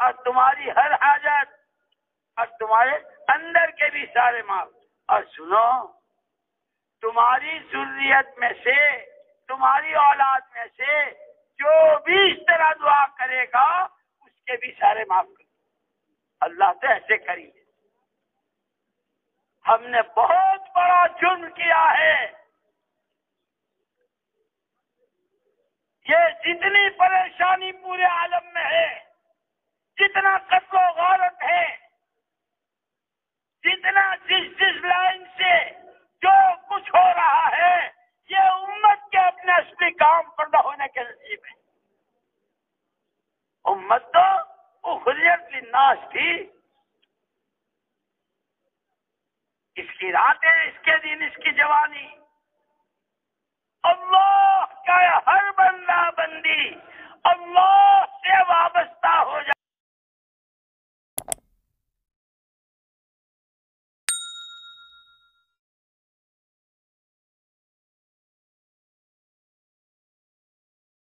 اور تمہاری ہر حاجت اور تمہارے اندر کے بھی سارے معاف، اور سنو تمہاری ذریت میں سے تمہاری اولاد میں سے جو بھی اس طرح دعا کرے گا اس کے بھی سارے معاف کر۔ اللہ تو ایسے کریں گے۔ ہم نے بہت بڑا جرم کیا ہے، یہ جتنی پریشانی پورے عالم میں ہے، جتنا قتل و غارت ہے، جتنا جس لائن سے جو کچھ ہو رہا ہے، یہ امت کے اپنے اصلی کام پر نہ ہونے کے نتیجے میں۔ امت تو اخریت للناس تھی، اس کی راتیں، اس کے دن، اس کی جوانی،